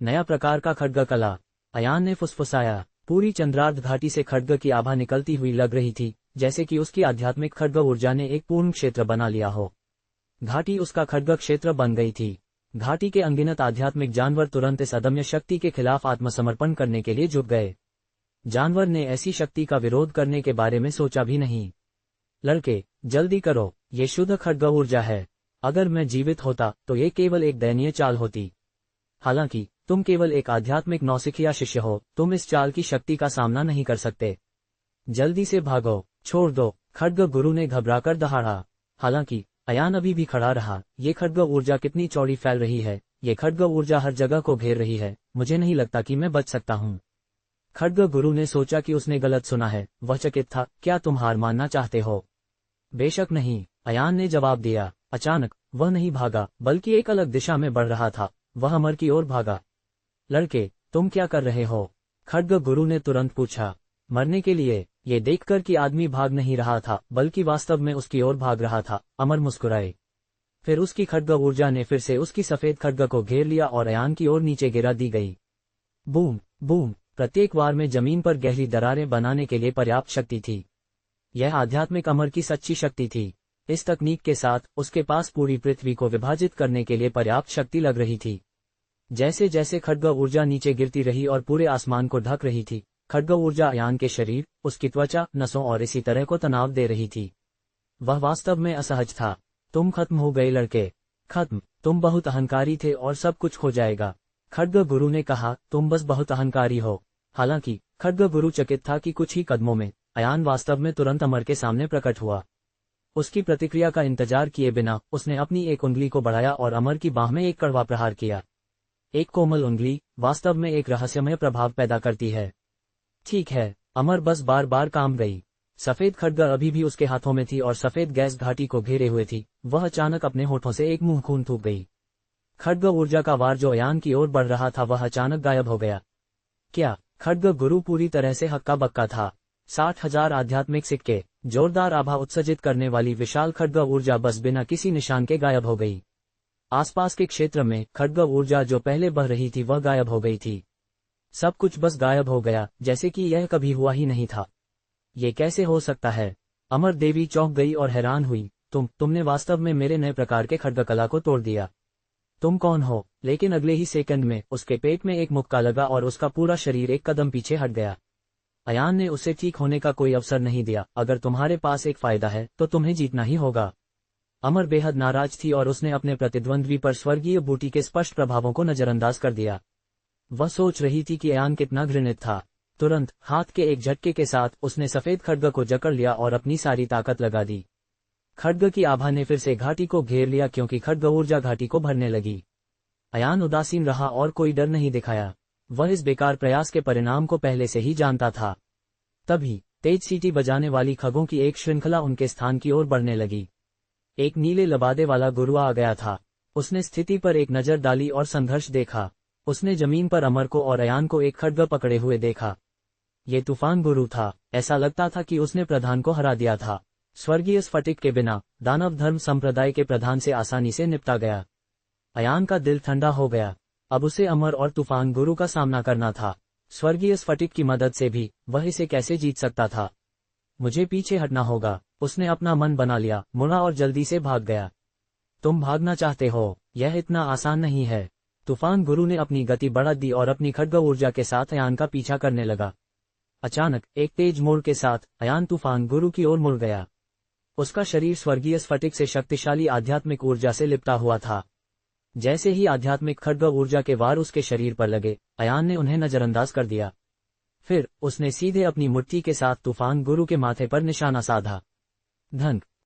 नया प्रकार का खड्ग कला, अयान ने फुसफुसाया। पूरी चंद्रार्ध घाटी से खड्ग की आभा निकलती हुई लग रही थी, जैसे कि उसकी आध्यात्मिक खड्ग ऊर्जा ने एक पूर्ण क्षेत्र बना लिया हो। घाटी उसका खड्ग क्षेत्र बन गई थी। घाटी के अनगिनत आध्यात्मिक जानवर तुरंत इस अदम्य शक्ति के खिलाफ आत्मसमर्पण करने के लिए जुट गए। जानवर ने ऐसी शक्ति का विरोध करने के बारे में सोचा भी नहीं। लड़के, जल्दी करो, ये शुद्ध खड्ग ऊर्जा है। अगर मैं जीवित होता तो ये केवल एक दयनीय चाल होती। हालांकि तुम केवल एक आध्यात्मिक नौसिखिया शिष्य हो, तुम इस चाल की शक्ति का सामना नहीं कर सकते। जल्दी से भागो, छोड़ दो, खड्ग गुरु ने घबराकर दहाड़ा। हालांकि अयान अभी भी खड़ा रहा। ये खड्ग ऊर्जा कितनी चौड़ी फैल रही है, ये खड्ग ऊर्जा हर जगह को घेर रही है, मुझे नहीं लगता कि मैं बच सकता हूँ। खड्ग गुरु ने सोचा कि उसने गलत सुना है। वह चकित था। क्या तुम हार मानना चाहते हो? बेशक नहीं, अयान ने जवाब दिया। अचानक वह नहीं भागा, बल्कि एक अलग दिशा में बढ़ रहा था। वह अमर की ओर भागा। लड़के, तुम क्या कर रहे हो? खड्ग गुरु ने तुरंत पूछा। मरने के लिए। ये देखकर कि आदमी भाग नहीं रहा था, बल्कि वास्तव में उसकी ओर भाग रहा था, अमर मुस्कुराए। फिर उसकी खड्ग ऊर्जा ने फिर से उसकी सफेद खड्ग को घेर लिया और अयान की ओर नीचे गिरा दी गई। Boom boom! प्रत्येक वार में जमीन पर गहरी दरारें बनाने के लिए पर्याप्त शक्ति थी। यह आध्यात्मिक अमर की सच्ची शक्ति थी। इस तकनीक के साथ उसके पास पूरी पृथ्वी को विभाजित करने के लिए पर्याप्त शक्ति लग रही थी। जैसे जैसे खड्ग ऊर्जा नीचे गिरती रही और पूरे आसमान को ढक रही थी, खड्ग ऊर्जा अयान के शरीर, उसकी त्वचा, नसों और इसी तरह को तनाव दे रही थी। वह वास्तव में असहज था। तुम खत्म हो गए लड़के, खत्म। तुम बहुत अहंकारी थे और सब कुछ खो जाएगा। खड्ग गुरु ने कहा, तुम बस बहुत अहंकारी हो। हालांकि खड्ग गुरु चकित था कि कुछ ही कदमों में अयान वास्तव में तुरंत अमर के सामने प्रकट हुआ। उसकी प्रतिक्रिया का इंतजार किए बिना उसने अपनी एक उंगली को बढ़ाया और अमर की बाह में एक कड़वा प्रहार किया। एक कोमल उंगली वास्तव में एक रहस्यमय प्रभाव पैदा करती है। ठीक है, अमर बस बार बार काम गई। सफेद खड्ग अभी भी उसके हाथों में थी और सफेद गैस घाटी को घेरे हुए थी। वह अचानक अपने होठों से एक मुंह खून थूक गई। खड्ग ऊर्जा का वार जो अयान की ओर बढ़ रहा था, वह अचानक गायब हो गया। क्या? खड्ग गुरु पूरी तरह से हक्का बक्का था। 60,000 आध्यात्मिक सिक्के, जोरदार आभा उत्सर्जित करने वाली विशाल खड्ग ऊर्जा बस बिना किसी निशान के गायब हो गई। आसपास के क्षेत्र में खड्ग ऊर्जा जो पहले बह रही थी वह गायब हो गई थी। सब कुछ बस गायब हो गया, जैसे कि यह कभी हुआ ही नहीं था। ये कैसे हो सकता है? अमर देवी चौंक गई और हैरान हुई। तुमने वास्तव में मेरे नए प्रकार के खड्ग कला को तोड़ दिया। तुम कौन हो? लेकिन अगले ही सेकंड में उसके पेट में एक मुक्का लगा और उसका पूरा शरीर एक कदम पीछे हट गया। अयान ने उसे ठीक होने का कोई अवसर नहीं दिया। अगर तुम्हारे पास एक फायदा है तो तुम्हें जीतना ही होगा। अमर बेहद नाराज थी और उसने अपने प्रतिद्वंद्वी पर स्वर्गीय बूटी के स्पष्ट प्रभावों को नजरअंदाज कर दिया। वह सोच रही थी कि अयान कितना घृणित था। तुरंत हाथ के एक झटके के साथ उसने सफेद खड्ग को जकड़ लिया और अपनी सारी ताकत लगा दी। खड्ग की आभा ने फिर से घाटी को घेर लिया क्योंकि खड्ग ऊर्जा घाटी को भरने लगी। अयान उदासीन रहा और कोई डर नहीं दिखाया। वह इस बेकार प्रयास के परिणाम को पहले से ही जानता था। तभी तेज सीटी बजाने वाली खगों की एक श्रृंखला उनके स्थान की ओर बढ़ने लगी। एक नीले लबादे वाला गुरु आ गया था। उसने स्थिति पर एक नजर डाली और संघर्ष देखा। उसने जमीन पर अमर को और अयान को एक खड्ग पकड़े हुए देखा। ये तूफान गुरु था। ऐसा लगता था कि उसने प्रधान को हरा दिया था। स्वर्गीय स्फटिक के बिना दानव धर्म संप्रदाय के प्रधान से आसानी से निपटा गया। अयान का दिल ठंडा हो गया। अब उसे अमर और तूफान गुरु का सामना करना था। स्वर्गीय स्फटिक की मदद से भी वह इसे कैसे जीत सकता था। मुझे पीछे हटना होगा। उसने अपना मन बना लिया, मुड़ा और जल्दी से भाग गया। तुम भागना चाहते हो? यह इतना आसान नहीं है। तूफान गुरु ने अपनी गति बढ़ा दी और अपनी खड्ग ऊर्जा के साथ अयान का पीछा करने लगा। अचानक एक तेज मोड़ के साथ अयान तूफान गुरु की ओर मुड़ गया। उसका शरीर स्वर्गीय स्फटिक से शक्तिशाली आध्यात्मिक ऊर्जा से लिपटा हुआ था। जैसे ही आध्यात्मिक खड्ग ऊर्जा के वार उसके शरीर पर लगे, अयान ने उन्हें नजरअंदाज कर दिया। फिर उसने सीधे अपनी मुट्ठी के साथ तूफान गुरु के माथे पर निशाना साधा। धन